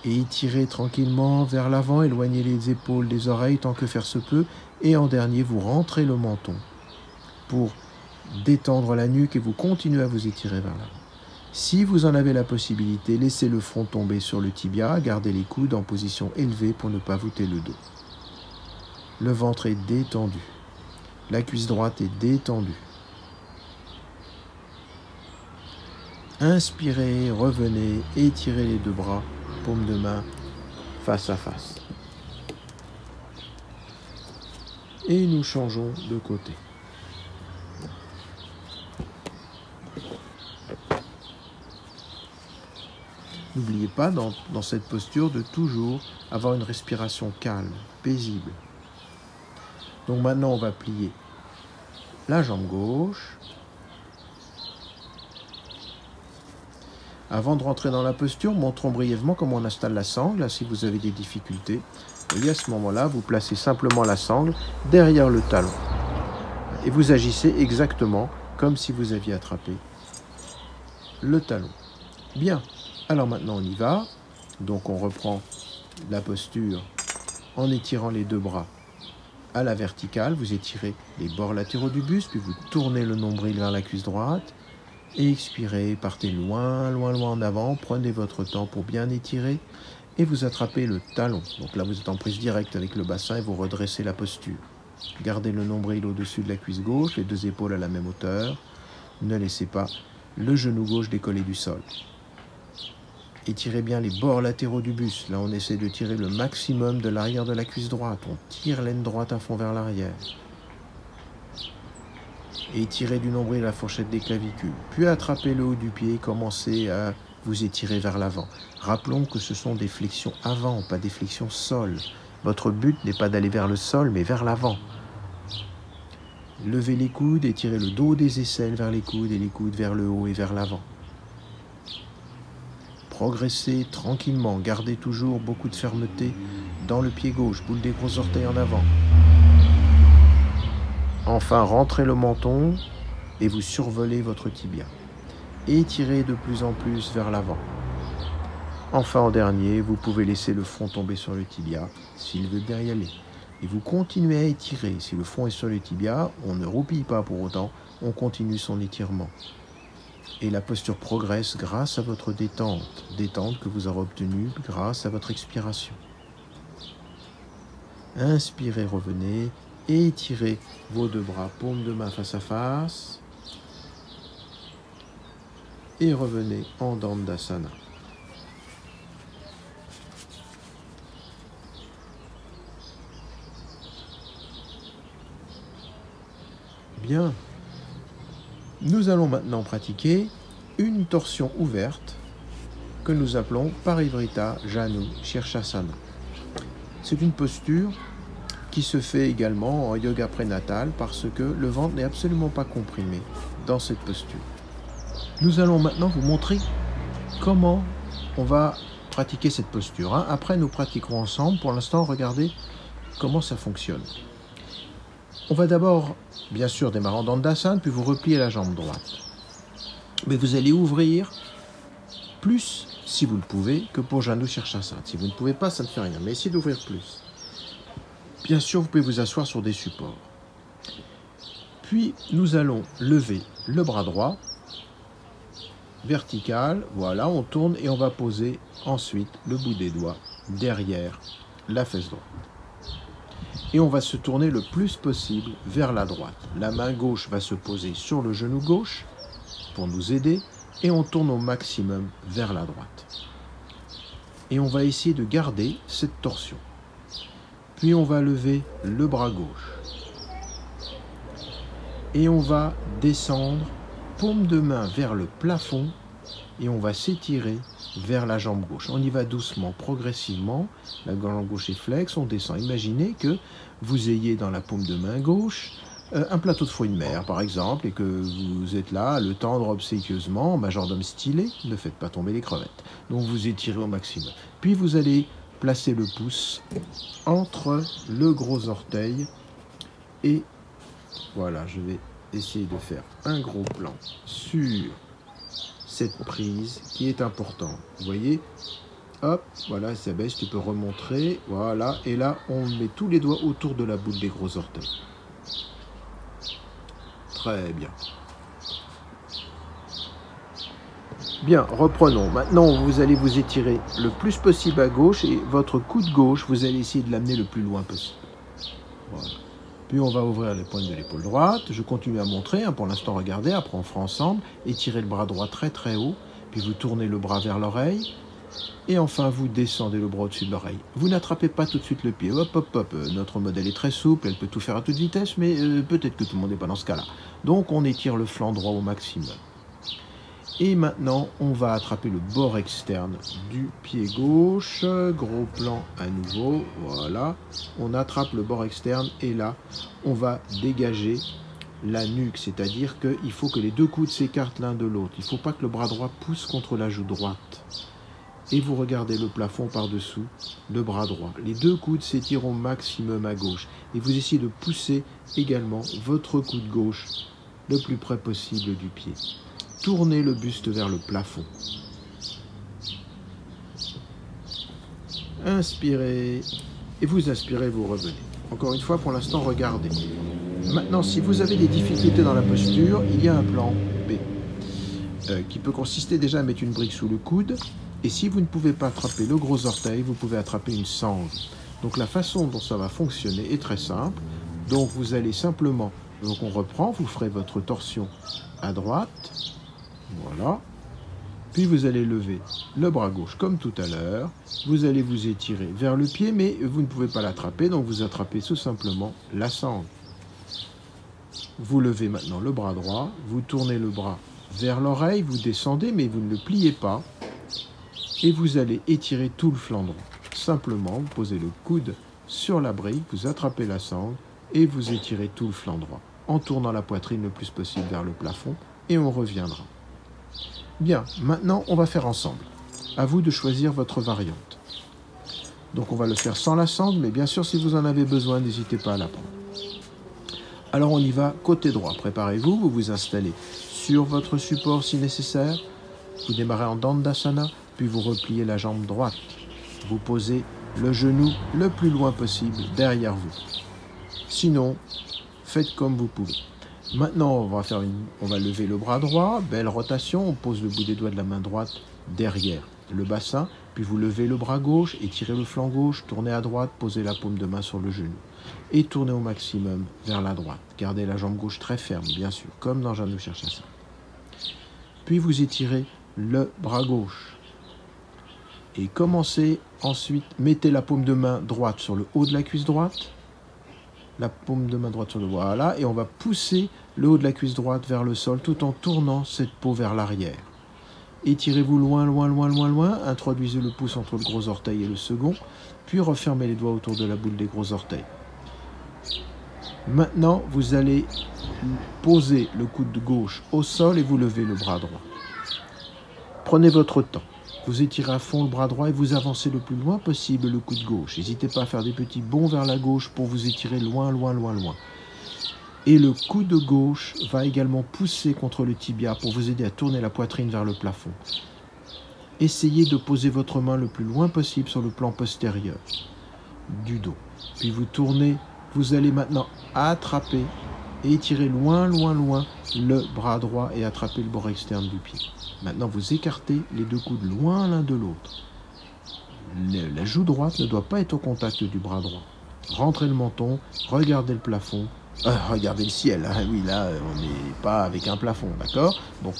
Et étirez tranquillement vers l'avant, éloignez les épaules des oreilles tant que faire se peut, et en dernier, vous rentrez le menton pour détendre la nuque et vous continuez à vous étirer vers l'avant. Si vous en avez la possibilité, laissez le front tomber sur le tibia, gardez les coudes en position élevée pour ne pas voûter le dos. Le ventre est détendu. La cuisse droite est détendue. Inspirez, revenez, étirez les deux bras, paume de main, face à face. Et nous changeons de côté. N'oubliez pas dans cette posture de toujours avoir une respiration calme, paisible. Donc maintenant on va plier la jambe gauche. Avant de rentrer dans la posture, montrons brièvement comment on installe la sangle, si vous avez des difficultés. Et à ce moment-là, vous placez simplement la sangle derrière le talon. Et vous agissez exactement comme si vous aviez attrapé le talon. Bien, alors maintenant on y va. Donc on reprend la posture en étirant les deux bras à la verticale. Vous étirez les bords latéraux du buste, puis vous tournez le nombril vers la cuisse droite. Expirez, partez loin, loin, loin en avant, prenez votre temps pour bien étirer et vous attrapez le talon. Donc là, vous êtes en prise directe avec le bassin et vous redressez la posture. Gardez le nombril au-dessus de la cuisse gauche, les deux épaules à la même hauteur. Ne laissez pas le genou gauche décoller du sol. Étirez bien les bords latéraux du buste. Là, on essaie de tirer le maximum de l'arrière de la cuisse droite. On tire l'aine droite à fond vers l'arrière. Et étirez du nombril à la fourchette des clavicules. Puis attrapez le haut du pied et commencez à vous étirer vers l'avant. Rappelons que ce sont des flexions avant, pas des flexions sol. Votre but n'est pas d'aller vers le sol, mais vers l'avant. Levez les coudes, étirez le dos des aisselles vers les coudes et les coudes vers le haut et vers l'avant. Progressez tranquillement, gardez toujours beaucoup de fermeté dans le pied gauche, boule des gros orteils en avant. Enfin, rentrez le menton et vous survolez votre tibia. Étirez de plus en plus vers l'avant. Enfin, en dernier, vous pouvez laisser le front tomber sur le tibia s'il veut bien y aller. Et vous continuez à étirer. Si le front est sur le tibia, on ne roupille pas pour autant, on continue son étirement. Et la posture progresse grâce à votre détente, détente que vous aurez obtenue grâce à votre expiration. Inspirez, revenez. Et étirez vos deux bras, paume de main face à face. Et revenez en Dandasana. Bien. Nous allons maintenant pratiquer une torsion ouverte que nous appelons Parivrita Janu Shirshasana. C'est une posture qui se fait également en yoga prénatal parce que le ventre n'est absolument pas comprimé dans cette posture. Nous allons maintenant vous montrer comment on va pratiquer cette posture. Après, nous pratiquerons ensemble. Pour l'instant, regardez comment ça fonctionne. On va d'abord, bien sûr, démarrer en Dandasana, puis vous repliez la jambe droite. Mais vous allez ouvrir plus, si vous le pouvez, que pour Janu Shirshasana. Si vous ne pouvez pas, ça ne fait rien, mais essayez d'ouvrir plus. Bien sûr, vous pouvez vous asseoir sur des supports. Puis, nous allons lever le bras droit, vertical, voilà, on tourne et on va poser ensuite le bout des doigts derrière la fesse droite. Et on va se tourner le plus possible vers la droite. La main gauche va se poser sur le genou gauche pour nous aider et on tourne au maximum vers la droite. Et on va essayer de garder cette torsion. Puis on va lever le bras gauche. Et on va descendre, paume de main vers le plafond et on va s'étirer vers la jambe gauche. On y va doucement, progressivement. La jambe gauche est flexe, on descend. Imaginez que vous ayez dans la paume de main gauche un plateau de fruits de mer, par exemple, et que vous êtes là à le tendre obséquieusement, majordome stylé, ne faites pas tomber les crevettes. Donc vous étirez au maximum. Puis vous allez placer le pouce entre le gros orteil et voilà, je vais essayer de faire un gros plan sur cette prise qui est importante. Vous voyez, hop, voilà, ça baisse, tu peux remontrer, voilà, et là, on met tous les doigts autour de la boule des gros orteils. Très bien. Bien, reprenons. Maintenant, vous allez vous étirer le plus possible à gauche et votre coude gauche, vous allez essayer de l'amener le plus loin possible. Voilà. Puis on va ouvrir les pointes de l'épaule droite. Je continue à montrer, pour l'instant regardez, après on fera ensemble. Étirez le bras droit très très haut, puis vous tournez le bras vers l'oreille. Et enfin vous descendez le bras au-dessus de l'oreille. Vous n'attrapez pas tout de suite le pied. Hop hop hop, notre modèle est très souple, elle peut tout faire à toute vitesse, mais peut-être que tout le monde n'est pas dans ce cas-là. Donc on étire le flanc droit au maximum. Et maintenant, on va attraper le bord externe du pied gauche. Gros plan à nouveau. Voilà. On attrape le bord externe et là, on va dégager la nuque. C'est-à-dire qu'il faut que les deux coudes s'écartent l'un de l'autre. Il ne faut pas que le bras droit pousse contre la joue droite. Et vous regardez le plafond par-dessous le bras droit. Les deux coudes s'étirent au maximum à gauche. Et vous essayez de pousser également votre coude gauche le plus près possible du pied. Tournez le buste vers le plafond. Inspirez. Et vous inspirez, vous revenez. Encore une fois, pour l'instant, regardez. Maintenant, si vous avez des difficultés dans la posture, il y a un plan B. Qui peut consister déjà à mettre une brique sous le coude. Et si vous ne pouvez pas attraper le gros orteil, vous pouvez attraper une sangle. Donc la façon dont ça va fonctionner est très simple. Donc vous allez simplement, donc on reprend, vous ferez votre torsion à droite. Voilà. Puis vous allez lever le bras gauche comme tout à l'heure. Vous allez vous étirer vers le pied, mais vous ne pouvez pas l'attraper, donc vous attrapez tout simplement la sangle. Vous levez maintenant le bras droit, vous tournez le bras vers l'oreille, vous descendez, mais vous ne le pliez pas. Et vous allez étirer tout le flanc droit. Simplement, vous posez le coude sur la brique, vous attrapez la sangle et vous étirez tout le flanc droit en tournant la poitrine le plus possible vers le plafond et on reviendra. Bien, maintenant on va faire ensemble. À vous de choisir votre variante. Donc on va le faire sans la sangle, mais bien sûr si vous en avez besoin, n'hésitez pas à la prendre. Alors on y va côté droit. Préparez-vous, vous vous installez sur votre support si nécessaire. Vous démarrez en Dandasana. Puis vous repliez la jambe droite. Vous posez le genou le plus loin possible derrière vous. Sinon, faites comme vous pouvez. Maintenant, on va lever le bras droit, belle rotation, on pose le bout des doigts de la main droite derrière le bassin, puis vous levez le bras gauche, étirez le flanc gauche, tournez à droite, posez la paume de main sur le genou. Et tournez au maximum vers la droite. Gardez la jambe gauche très ferme, bien sûr, comme dans Janu Shirshasana. Puis vous étirez le bras gauche. Et commencez ensuite, mettez la paume de main droite sur le haut de la cuisse droite, la paume de main droite sur le voilà, et on va pousser le haut de la cuisse droite vers le sol tout en tournant cette peau vers l'arrière. Étirez-vous loin, loin, loin, loin, loin, introduisez le pouce entre le gros orteil et le second, puis refermez les doigts autour de la boule des gros orteils. Maintenant, vous allez poser le coude gauche au sol et vous levez le bras droit. Prenez votre temps. Vous étirez à fond le bras droit et vous avancez le plus loin possible le coude gauche. N'hésitez pas à faire des petits bonds vers la gauche pour vous étirer loin, loin, loin, loin. Et le coude gauche va également pousser contre le tibia pour vous aider à tourner la poitrine vers le plafond. Essayez de poser votre main le plus loin possible sur le plan postérieur du dos. Puis vous tournez, vous allez maintenant attraper et étirer loin, loin, loin le bras droit et attraper le bord externe du pied. Maintenant, vous écartez les deux coudes loin l'un de l'autre. La joue droite ne doit pas être au contact du bras droit. rentrez le menton, regardez le plafond, regardez le ciel, hein. Oui, là, on n'est pas avec un plafond, d'accord? Bon.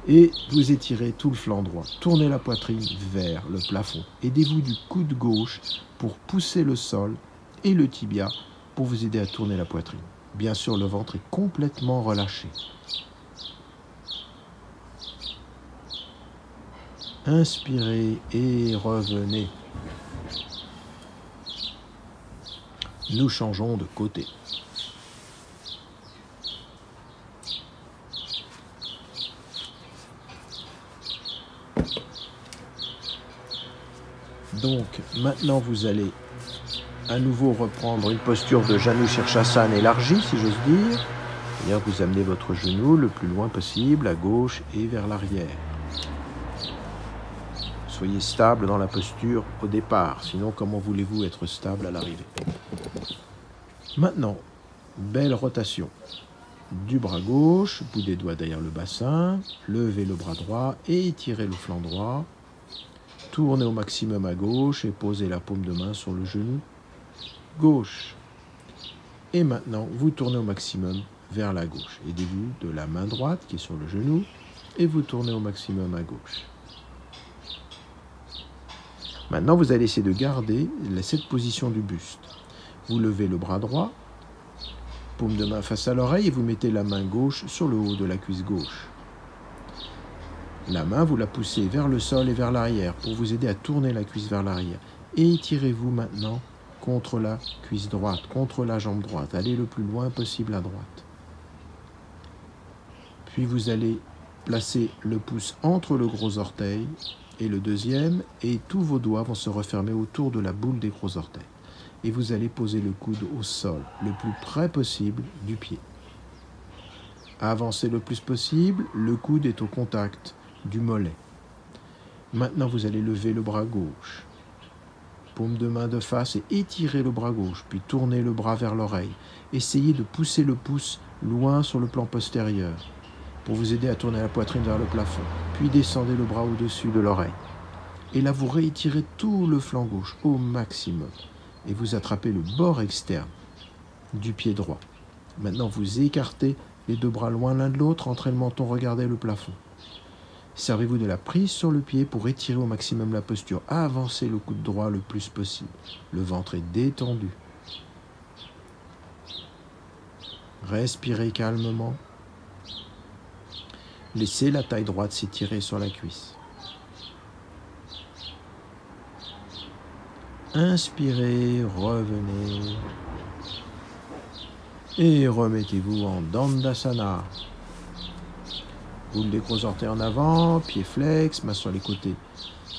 Et vous étirez tout le flanc droit. Tournez la poitrine vers le plafond. Aidez-vous du coude gauche pour pousser le sol et le tibia pour vous aider à tourner la poitrine. Bien sûr, le ventre est complètement relâché. Inspirez et revenez. Nous changeons de côté. Donc, maintenant, vous allez à nouveau reprendre une posture de Janu Shirshasana élargie, si j'ose dire. C'est-à-dire que vous amenez votre genou le plus loin possible, à gauche et vers l'arrière. Soyez stable dans la posture au départ, sinon comment voulez-vous être stable à l'arrivée? Maintenant, belle rotation du bras gauche, bout des doigts derrière le bassin, levez le bras droit et étirez le flanc droit. Tournez au maximum à gauche et posez la paume de main sur le genou gauche. Et maintenant, vous tournez au maximum vers la gauche. Aidez-vous de la main droite qui est sur le genou et vous tournez au maximum à gauche. Maintenant, vous allez essayer de garder cette position du buste. Vous levez le bras droit, paume de main face à l'oreille et vous mettez la main gauche sur le haut de la cuisse gauche. La main, vous la poussez vers le sol et vers l'arrière pour vous aider à tourner la cuisse vers l'arrière. Et étirez-vous maintenant contre la cuisse droite, contre la jambe droite. Allez le plus loin possible à droite. Puis vous allez placer le pouce entre le gros orteil et le deuxième et tous vos doigts vont se refermer autour de la boule des gros orteils. Et vous allez poser le coude au sol, le plus près possible du pied. Avancez le plus possible, le coude est au contact du mollet. Maintenant, vous allez lever le bras gauche. Paume de main de face et étirez le bras gauche, puis tournez le bras vers l'oreille. Essayez de pousser le pouce loin sur le plan postérieur pour vous aider à tourner la poitrine vers le plafond. Puis descendez le bras au-dessus de l'oreille. Et là, vous réétirez tout le flanc gauche au maximum. Et vous attrapez le bord externe du pied droit. Maintenant, vous écartez les deux bras loin l'un de l'autre, entrez le menton, regardez le plafond. Servez-vous de la prise sur le pied pour étirer au maximum la posture. Avancez le coude droit le plus possible. Le ventre est détendu. Respirez calmement. Laissez la taille droite s'étirer sur la cuisse. Inspirez, revenez. Et remettez-vous en Dandasana. Boule des gros orteils en avant, pieds flex, main sur les côtés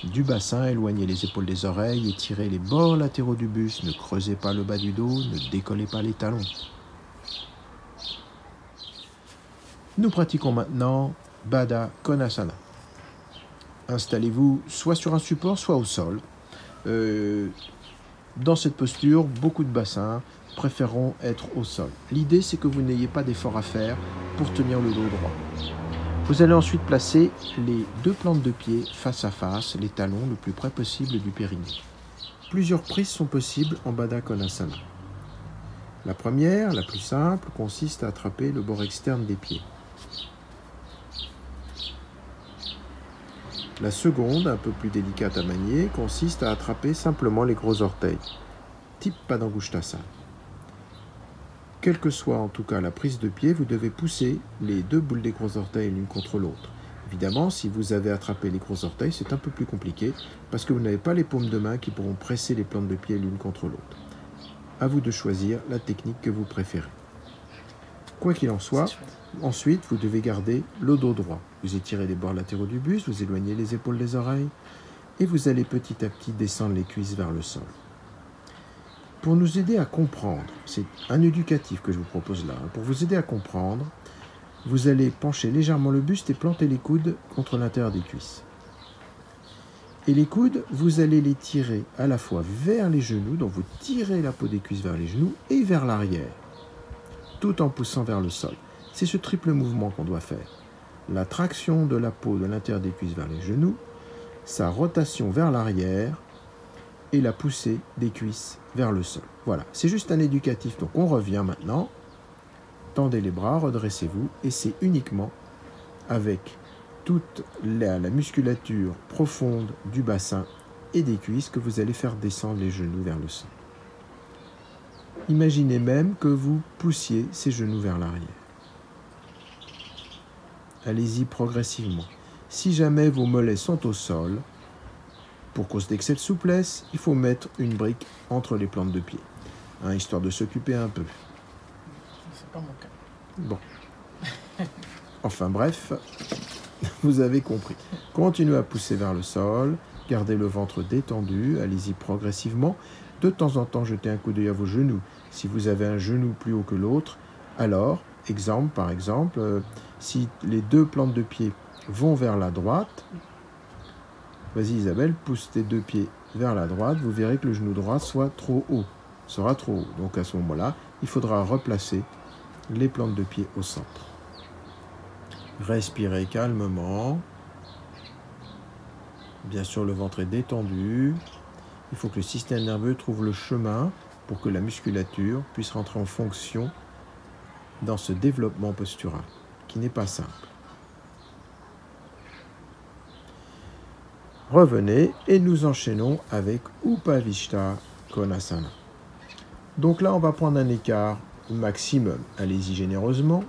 du bassin, éloignez les épaules des oreilles, étirez les bords latéraux du buste, ne creusez pas le bas du dos, ne décollez pas les talons. Nous pratiquons maintenant Baddha Konasana. Installez-vous soit sur un support, soit au sol. Dans cette posture, beaucoup de bassins préféreront être au sol. L'idée, c'est que vous n'ayez pas d'effort à faire pour tenir le dos droit. Vous allez ensuite placer les deux plantes de pied face à face, les talons le plus près possible du périnée. Plusieurs prises sont possibles en Baddha Konasana. La première, la plus simple, consiste à attraper le bord externe des pieds. La seconde, un peu plus délicate à manier, consiste à attraper simplement les gros orteils, type Padangusthasana. Quelle que soit en tout cas la prise de pied, vous devez pousser les deux boules des gros orteils l'une contre l'autre. Évidemment, si vous avez attrapé les gros orteils, c'est un peu plus compliqué parce que vous n'avez pas les paumes de main qui pourront presser les plantes de pied l'une contre l'autre. À vous de choisir la technique que vous préférez. Quoi qu'il en soit, ensuite, vous devez garder le dos droit. Vous étirez les bords latéraux du buste, vous éloignez les épaules des oreilles et vous allez petit à petit descendre les cuisses vers le sol. Pour nous aider à comprendre, c'est un éducatif que je vous propose là, pour vous aider à comprendre, vous allez pencher légèrement le buste et planter les coudes contre l'intérieur des cuisses. Et les coudes, vous allez les tirer à la fois vers les genoux, donc vous tirez la peau des cuisses vers les genoux et vers l'arrière, tout en poussant vers le sol. C'est ce triple mouvement qu'on doit faire. La traction de la peau de l'intérieur des cuisses vers les genoux, sa rotation vers l'arrière et la poussée des cuisses vers le sol. Voilà, c'est juste un éducatif. Donc on revient maintenant. Tendez les bras, redressez-vous et c'est uniquement avec toute la musculature profonde du bassin et des cuisses que vous allez faire descendre les genoux vers le sol. Imaginez même que vous poussiez ces genoux vers l'arrière. Allez-y progressivement. Si jamais vos mollets sont au sol, pour cause d'excès de souplesse, il faut mettre une brique entre les plantes de pied, hein, histoire de s'occuper un peu. C'est pas mon cas. Bon. Enfin bref, vous avez compris. Continuez à pousser vers le sol, gardez le ventre détendu, allez-y progressivement. De temps en temps, jetez un coup d'œil à vos genoux. Si vous avez un genou plus haut que l'autre, alors, par exemple, si les deux plantes de pied vont vers la droite, vas-y Isabelle, pousse tes deux pieds vers la droite, vous verrez que le genou droit sera trop haut. Donc à ce moment-là, il faudra replacer les plantes de pied au centre. Respirez calmement. Bien sûr, le ventre est détendu. Il faut que le système nerveux trouve le chemin pour que la musculature puisse rentrer en fonction dans ce développement postural, qui n'est pas simple. Revenez et nous enchaînons avec Upavishta Konasana. Donc là, on va prendre un écart maximum. Allez-y généreusement.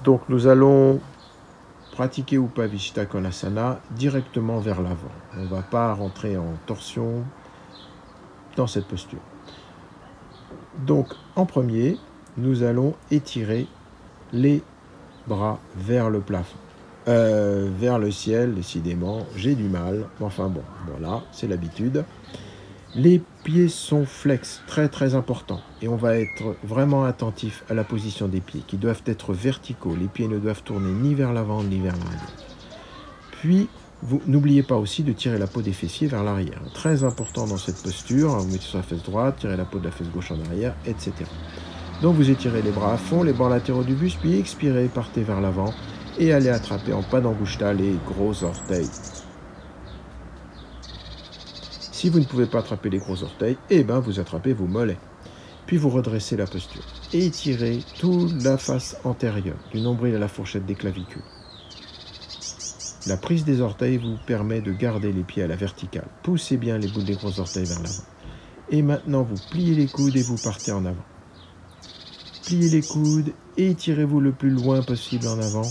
Donc nous allons pratiquer Upavishta Konasana directement vers l'avant. On ne va pas rentrer en torsion dans cette posture. Donc en premier, nous allons étirer les bras vers le plafond. Vers le ciel, décidément, j'ai du mal. Enfin bon, voilà, c'est l'habitude. Les pieds sont flex, très très important. Et on va être vraiment attentif à la position des pieds, qui doivent être verticaux. Les pieds ne doivent tourner ni vers l'avant ni vers l'arrière. Puis, n'oubliez pas aussi de tirer la peau des fessiers vers l'arrière. Très important dans cette posture. Vous mettez sur la fesse droite, tirez la peau de la fesse gauche en arrière, etc. Donc vous étirez les bras à fond, les bords latéraux du buste, puis expirez, partez vers l'avant et allez attraper en Padangushta les gros orteils. Si vous ne pouvez pas attraper les gros orteils, vous attrapez vos mollets. Puis vous redressez la posture et étirez toute la face antérieure, du nombril à la fourchette des clavicules. La prise des orteils vous permet de garder les pieds à la verticale. Poussez bien les bouts des gros orteils vers l'avant. Et maintenant, vous pliez les coudes et vous partez en avant. Pliez les coudes et étirez-vous le plus loin possible en avant.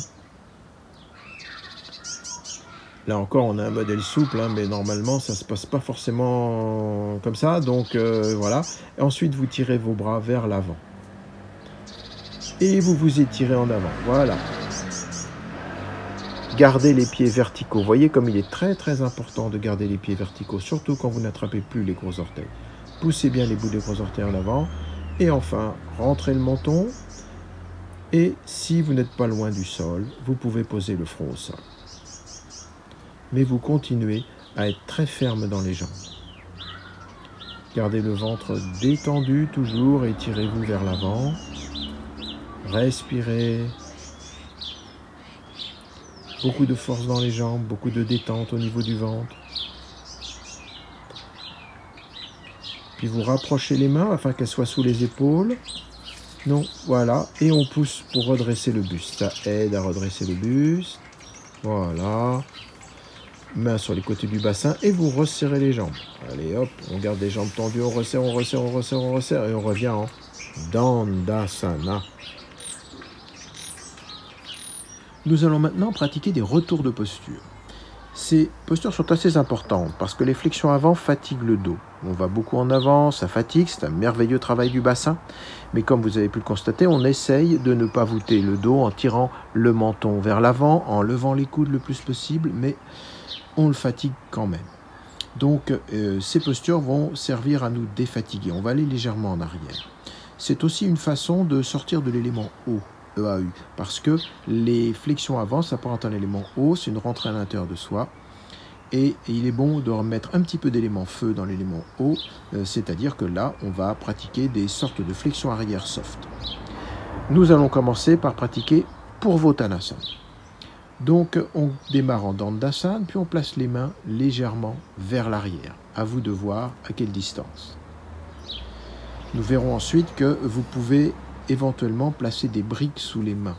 Là encore, on a un modèle souple, mais normalement, ça ne se passe pas forcément comme ça. Donc, voilà. Et ensuite, vous tirez vos bras vers l'avant. Et vous vous étirez en avant. Voilà. Gardez les pieds verticaux. Vous voyez comme il est très, très important de garder les pieds verticaux, surtout quand vous n'attrapez plus les gros orteils. Poussez bien les bouts des gros orteils en avant. Et enfin, rentrez le menton. Et si vous n'êtes pas loin du sol, vous pouvez poser le front au sol. Mais vous continuez à être très ferme dans les jambes. Gardez le ventre détendu toujours et étirez-vous vers l'avant. Respirez. Beaucoup de force dans les jambes, beaucoup de détente au niveau du ventre. Puis vous rapprochez les mains afin qu'elles soient sous les épaules. Non, voilà. Et on pousse pour redresser le buste. Ça aide à redresser le buste. Voilà. Mains sur les côtés du bassin et vous resserrez les jambes. Allez hop, on garde les jambes tendues, on resserre, on resserre, on resserre, on resserre et on revient en Dandasana. Nous allons maintenant pratiquer des retours de posture. Ces postures sont assez importantes parce que les flexions avant fatiguent le dos. On va beaucoup en avant, ça fatigue, c'est un merveilleux travail du bassin. Mais comme vous avez pu le constater, on essaye de ne pas voûter le dos en tirant le menton vers l'avant, en levant les coudes le plus possible, mais on le fatigue quand même. Donc ces postures vont servir à nous défatiguer. On va aller légèrement en arrière. C'est aussi une façon de sortir de l'élément haut, EAU, parce que les flexions avant s'apparentent à un élément haut, c'est une rentrée à l'intérieur de soi. Et il est bon de remettre un petit peu d'élément feu dans l'élément haut, c'est-à-dire que là, on va pratiquer des sortes de flexions arrière soft. Nous allons commencer par pratiquer Purvottanasana. Donc, on démarre en Dandasana, puis on place les mains légèrement vers l'arrière. À vous de voir à quelle distance. Nous verrons ensuite que vous pouvez éventuellement placer des briques sous les mains,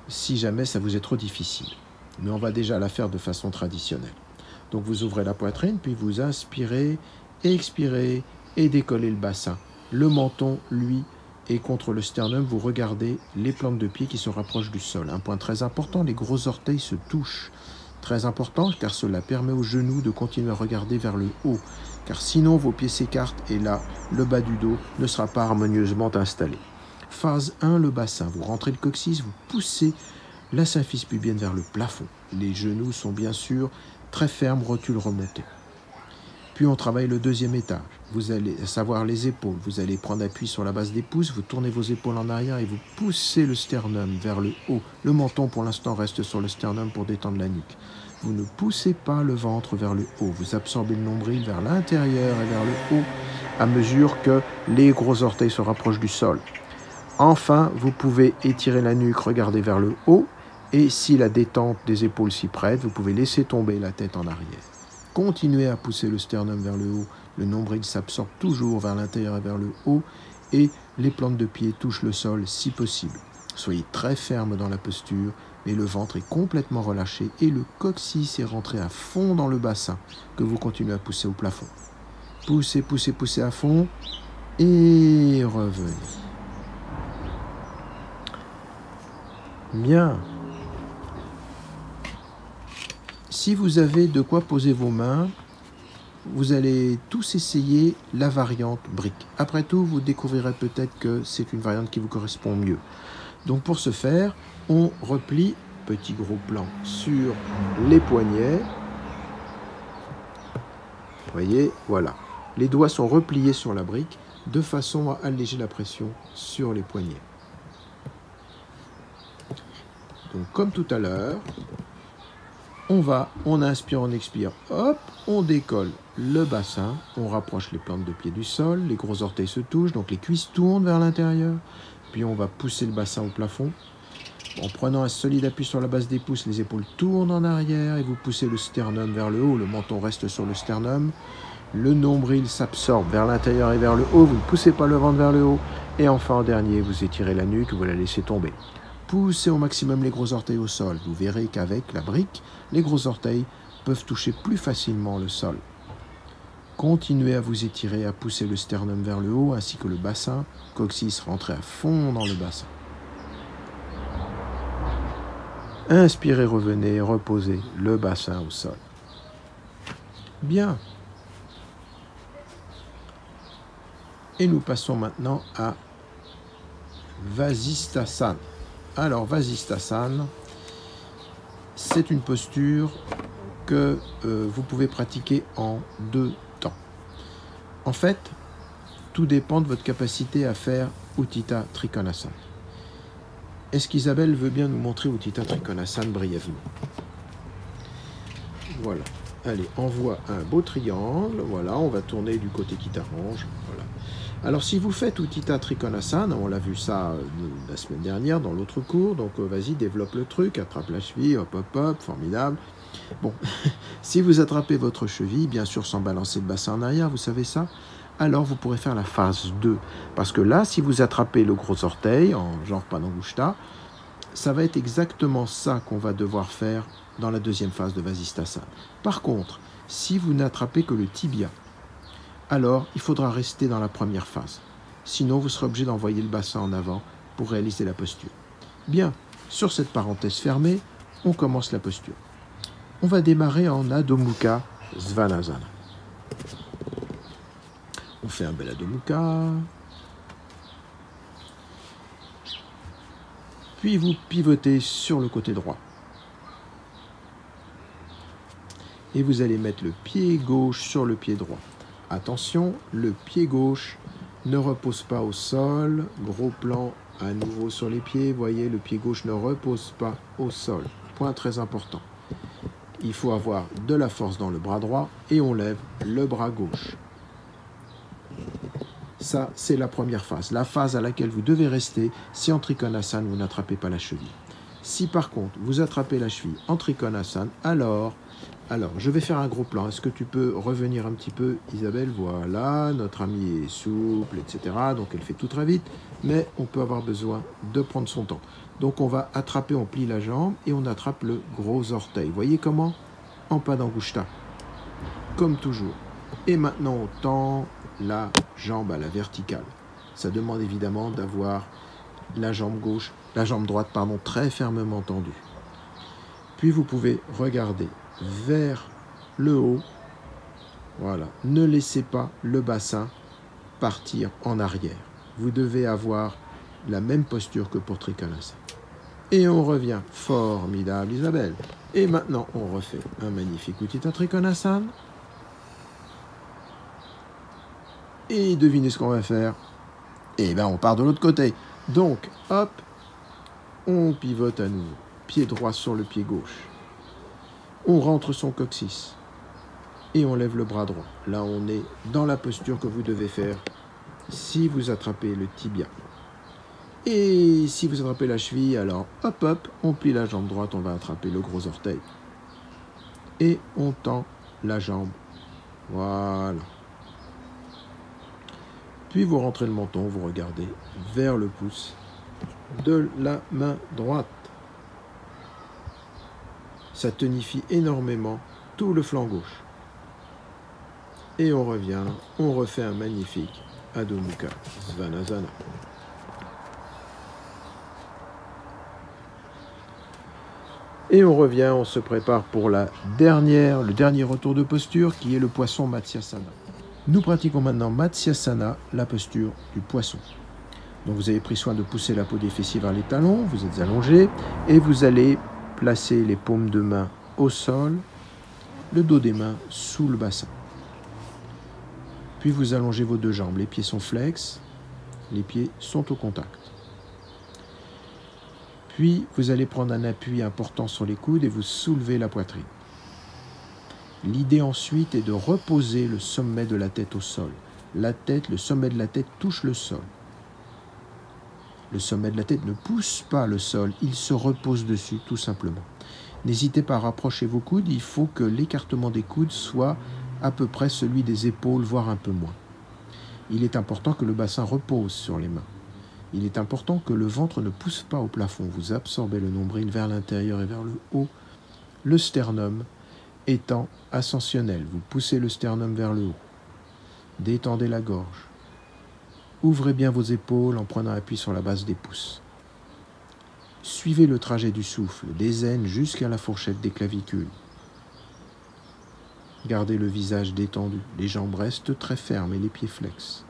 si jamais ça vous est trop difficile. Mais on va déjà la faire de façon traditionnelle. Donc, vous ouvrez la poitrine, puis vous inspirez, expirez et décollez le bassin. Le menton, lui, est contre le sternum. Vous regardez les plantes de pied qui se rapprochent du sol. Un point très important, les gros orteils se touchent. Très important, car cela permet aux genoux de continuer à regarder vers le haut. Car sinon, vos pieds s'écartent et là, le bas du dos ne sera pas harmonieusement installé. Phase 1, le bassin. Vous rentrez le coccyx, vous poussez la symphyse pubienne vers le plafond. Les genoux sont bien sûr très fermes, rotules remontées. Puis on travaille le deuxième étage. Vous allez savoir les épaules. Vous allez prendre appui sur la base des pouces, vous tournez vos épaules en arrière et vous poussez le sternum vers le haut. Le menton pour l'instant reste sur le sternum pour détendre la nuque. Vous ne poussez pas le ventre vers le haut. Vous absorbez le nombril vers l'intérieur et vers le haut à mesure que les gros orteils se rapprochent du sol. Enfin, vous pouvez étirer la nuque, regarder vers le haut. Et si la détente des épaules s'y prête, vous pouvez laisser tomber la tête en arrière. Continuez à pousser le sternum vers le haut. Le nombril s'absorbe toujours vers l'intérieur et vers le haut. Et les plantes de pied touchent le sol si possible. Soyez très ferme dans la posture, mais le ventre est complètement relâché et le coccyx est rentré à fond dans le bassin que vous continuez à pousser au plafond. Poussez, poussez, poussez à fond et revenez. Bien. Si vous avez de quoi poser vos mains, vous allez tous essayer la variante brique. Après tout, vous découvrirez peut-être que c'est une variante qui vous correspond mieux. Donc pour ce faire, on replie, petit gros plan, sur les poignets. Vous voyez, voilà. Les doigts sont repliés sur la brique de façon à alléger la pression sur les poignets. Donc comme tout à l'heure, on inspire, on expire, hop, on décolle le bassin, on rapproche les plantes de pied du sol, les gros orteils se touchent, donc les cuisses tournent vers l'intérieur, puis on va pousser le bassin au plafond. En prenant un solide appui sur la base des pouces, les épaules tournent en arrière et vous poussez le sternum vers le haut, le menton reste sur le sternum, le nombril s'absorbe vers l'intérieur et vers le haut, vous ne poussez pas le ventre vers le haut, et enfin en dernier, vous étirez la nuque, vous la laissez tomber. Poussez au maximum les gros orteils au sol. Vous verrez qu'avec la brique, les gros orteils peuvent toucher plus facilement le sol. Continuez à vous étirer, à pousser le sternum vers le haut, ainsi que le bassin, coccyx rentrez à fond dans le bassin. Inspirez, revenez, reposez le bassin au sol. Bien. Et nous passons maintenant à Vasisthasana. Alors, Vasisthasana, c'est une posture que vous pouvez pratiquer en 2 temps. En fait, tout dépend de votre capacité à faire Utthita Trikonasana. Est-ce qu'Isabelle veut bien nous montrer Utthita Trikonasana brièvement? Voilà. Allez, envoie un beau triangle. Voilà, on va tourner du côté qui t'arrange. Voilà. Alors, si vous faites Utthita Trikonasana, on l'a vu ça la semaine dernière dans l'autre cours, donc vas-y, développe le truc, attrape la cheville, hop, hop, hop, formidable. Bon, si vous attrapez votre cheville, bien sûr sans balancer le bassin en arrière, vous savez ça, alors vous pourrez faire la phase 2. Parce que là, si vous attrapez le gros orteil, en genre Padangusthha, ça va être exactement ça qu'on va devoir faire dans la deuxième phase de Vasisthasana. Par contre, si vous n'attrapez que le tibia, alors il faudra rester dans la première phase. Sinon, vous serez obligé d'envoyer le bassin en avant pour réaliser la posture. Bien, sur cette parenthèse fermée, on commence la posture. On va démarrer en Adho Mukha Svanasana. On fait un bel Adho Mukha. Puis vous pivotez sur le côté droit. Et vous allez mettre le pied gauche sur le pied droit. Attention, le pied gauche ne repose pas au sol. Gros plan à nouveau sur les pieds. Voyez, le pied gauche ne repose pas au sol. Point très important. Il faut avoir de la force dans le bras droit et on lève le bras gauche. Ça, c'est la première phase. La phase à laquelle vous devez rester si en Trikonasana, vous n'attrapez pas la cheville. Si par contre, vous attrapez la cheville en Trikonasana, alors, je vais faire un gros plan. Est-ce que tu peux revenir un petit peu, Isabelle? Voilà, notre amie est souple, etc. Donc, elle fait tout très vite, mais on peut avoir besoin de prendre son temps. Donc, on va attraper, on plie la jambe et on attrape le gros orteil. Voyez comment? En Padangushta. Comme toujours. Et maintenant, on tend la jambe à la verticale. Ça demande évidemment d'avoir la jambe gauche, la jambe droite, pardon, très fermement tendue. Puis vous pouvez regarder vers le haut. Voilà. Ne laissez pas le bassin partir en arrière. Vous devez avoir la même posture que pour Trikonasana. Et on revient. Formidable, Isabelle. Et maintenant, on refait un magnifique Utthita Trikonasana. Et devinez ce qu'on va faire. Et bien, on part de l'autre côté. Donc, hop, on pivote à nouveau. Pied droit sur le pied gauche. On rentre son coccyx. Et on lève le bras droit. Là, on est dans la posture que vous devez faire si vous attrapez le tibia. Et si vous attrapez la cheville, alors hop, hop, on plie la jambe droite, on va attraper le gros orteil. Et on tend la jambe. Voilà. Puis vous rentrez le menton, vous regardez vers le pouce de la main droite. Ça tonifie énormément tout le flanc gauche. Et on revient, on refait un magnifique Adho Mukha Svanasana. Et on revient, on se prépare pour le dernier retour de posture qui est le poisson Matsyasana. Nous pratiquons maintenant Matsyasana, la posture du poisson. Donc vous avez pris soin de pousser la peau des fessiers vers les talons, vous êtes allongé et vous allez placer les paumes de main au sol, le dos des mains sous le bassin. Puis vous allongez vos deux jambes, les pieds sont flex, les pieds sont au contact. Puis vous allez prendre un appui important sur les coudes et vous soulevez la poitrine. L'idée ensuite est de reposer le sommet de la tête au sol. Le sommet de la tête touche le sol. Le sommet de la tête ne pousse pas le sol, il se repose dessus tout simplement. N'hésitez pas à rapprocher vos coudes, il faut que l'écartement des coudes soit à peu près celui des épaules, voire un peu moins. Il est important que le bassin repose sur les mains. Il est important que le ventre ne pousse pas au plafond. Vous absorbez le nombril vers l'intérieur et vers le haut. Le sternum étant ascensionnel. Vous poussez le sternum vers le haut. Détendez la gorge. Ouvrez bien vos épaules en prenant appui sur la base des pouces. Suivez le trajet du souffle, des aines jusqu'à la fourchette des clavicules. Gardez le visage détendu. Les jambes restent très fermes et les pieds flex.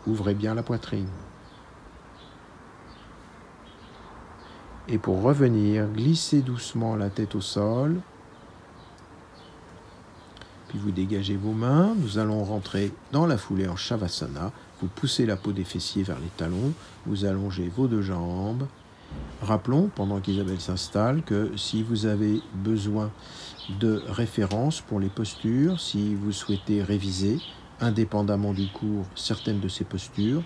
Ouvrez bien la poitrine. Et pour revenir, glissez doucement la tête au sol. Puis vous dégagez vos mains. Nous allons rentrer dans la foulée en Shavasana. Vous poussez la peau des fessiers vers les talons. Vous allongez vos deux jambes. Rappelons, pendant qu'Isabelle s'installe, que si vous avez besoin de références pour les postures, si vous souhaitez réviser, indépendamment du cours, certaines de ces postures,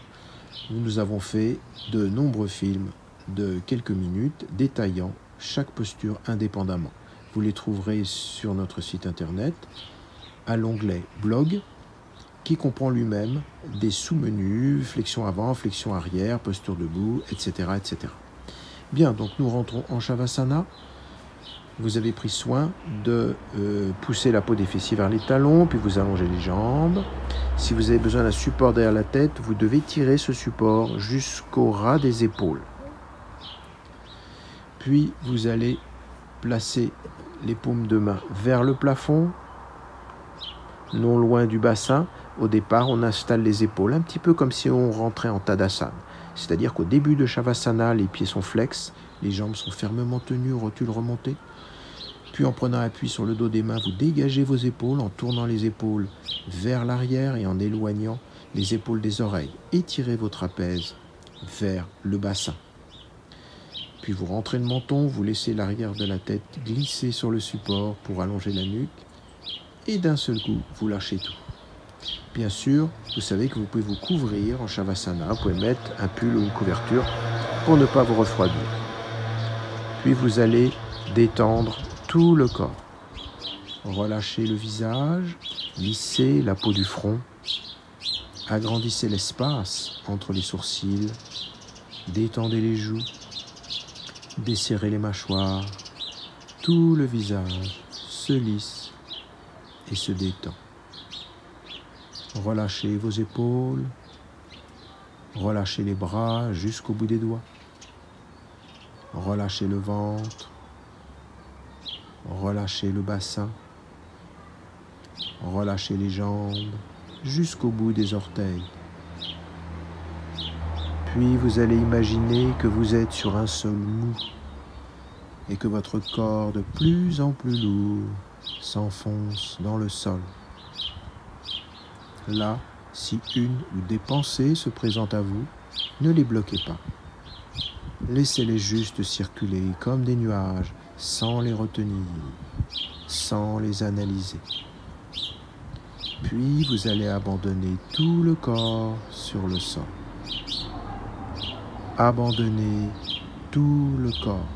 nous avons fait de nombreux films de quelques minutes détaillant chaque posture indépendamment. Vous les trouverez sur notre site internet à l'onglet blog qui comprend lui-même des sous-menus, flexion avant, flexion arrière, posture debout, etc., etc. Bien, donc nous rentrons en Shavasana. Vous avez pris soin de pousser la peau des fessiers vers les talons, puis vous allongez les jambes. Si vous avez besoin d'un support derrière la tête, vous devez tirer ce support jusqu'au ras des épaules. Puis vous allez placer les paumes de main vers le plafond, non loin du bassin. Au départ, on installe les épaules, un petit peu comme si on rentrait en Tadasana. C'est-à-dire qu'au début de Shavasana, les pieds sont flex, les jambes sont fermement tenues, rotules remontées. Puis en prenant appui sur le dos des mains, vous dégagez vos épaules en tournant les épaules vers l'arrière et en éloignant les épaules des oreilles. Étirez vos trapèzes vers le bassin. Puis vous rentrez le menton, vous laissez l'arrière de la tête glisser sur le support pour allonger la nuque. Et d'un seul coup, vous lâchez tout. Bien sûr, vous savez que vous pouvez vous couvrir en Shavasana. Vous pouvez mettre un pull ou une couverture pour ne pas vous refroidir. Puis vous allez détendre tout le corps. Relâchez le visage, lissez la peau du front, agrandissez l'espace entre les sourcils, détendez les joues, desserrez les mâchoires, tout le visage se lisse et se détend. Relâchez vos épaules, relâchez les bras jusqu'au bout des doigts, relâchez le ventre, relâchez le bassin, relâchez les jambes jusqu'au bout des orteils. Puis vous allez imaginer que vous êtes sur un sol mou et que votre corps de plus en plus lourd s'enfonce dans le sol. Là, si une ou des pensées se présentent à vous, ne les bloquez pas. Laissez-les juste circuler comme des nuages, sans les retenir, sans les analyser. Puis vous allez abandonner tout le corps sur le sol. Abandonnez tout le corps.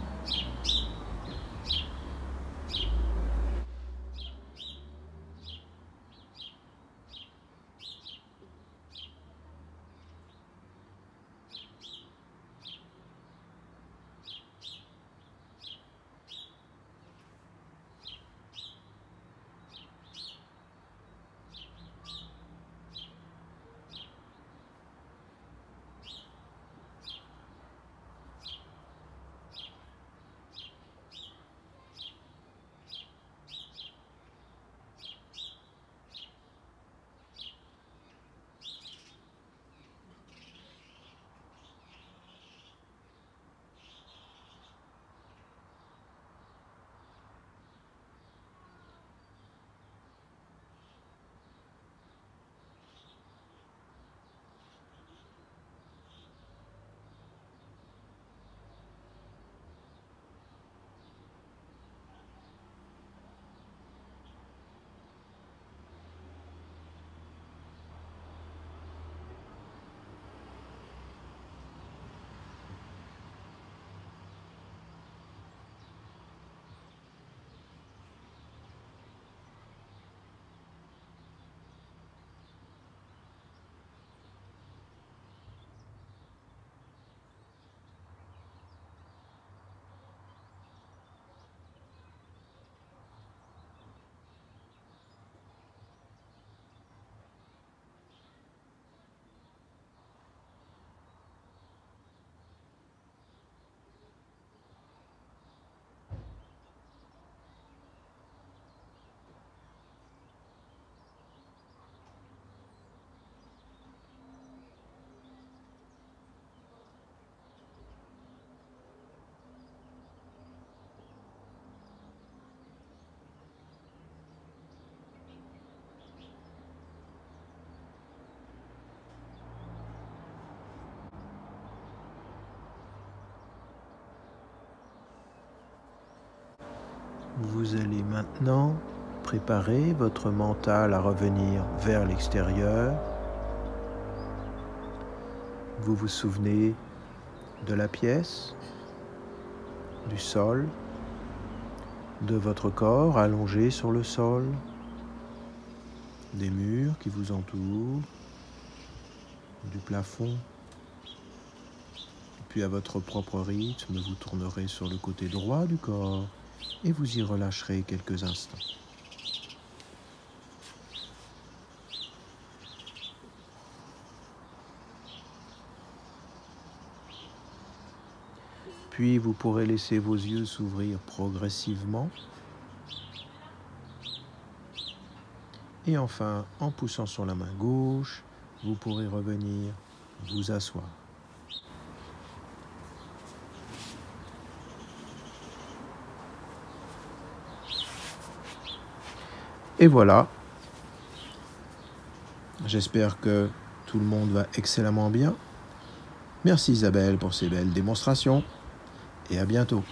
Vous allez maintenant préparer votre mental à revenir vers l'extérieur. Vous vous souvenez de la pièce, du sol, de votre corps allongé sur le sol, des murs qui vous entourent, du plafond. Puis à votre propre rythme, vous tournerez sur le côté droit du corps et vous y relâcherez quelques instants. Puis vous pourrez laisser vos yeux s'ouvrir progressivement. Et enfin, en poussant sur la main gauche, vous pourrez revenir vous asseoir. Et voilà, j'espère que tout le monde va excellemment bien. Merci Isabelle pour ces belles démonstrations et à bientôt.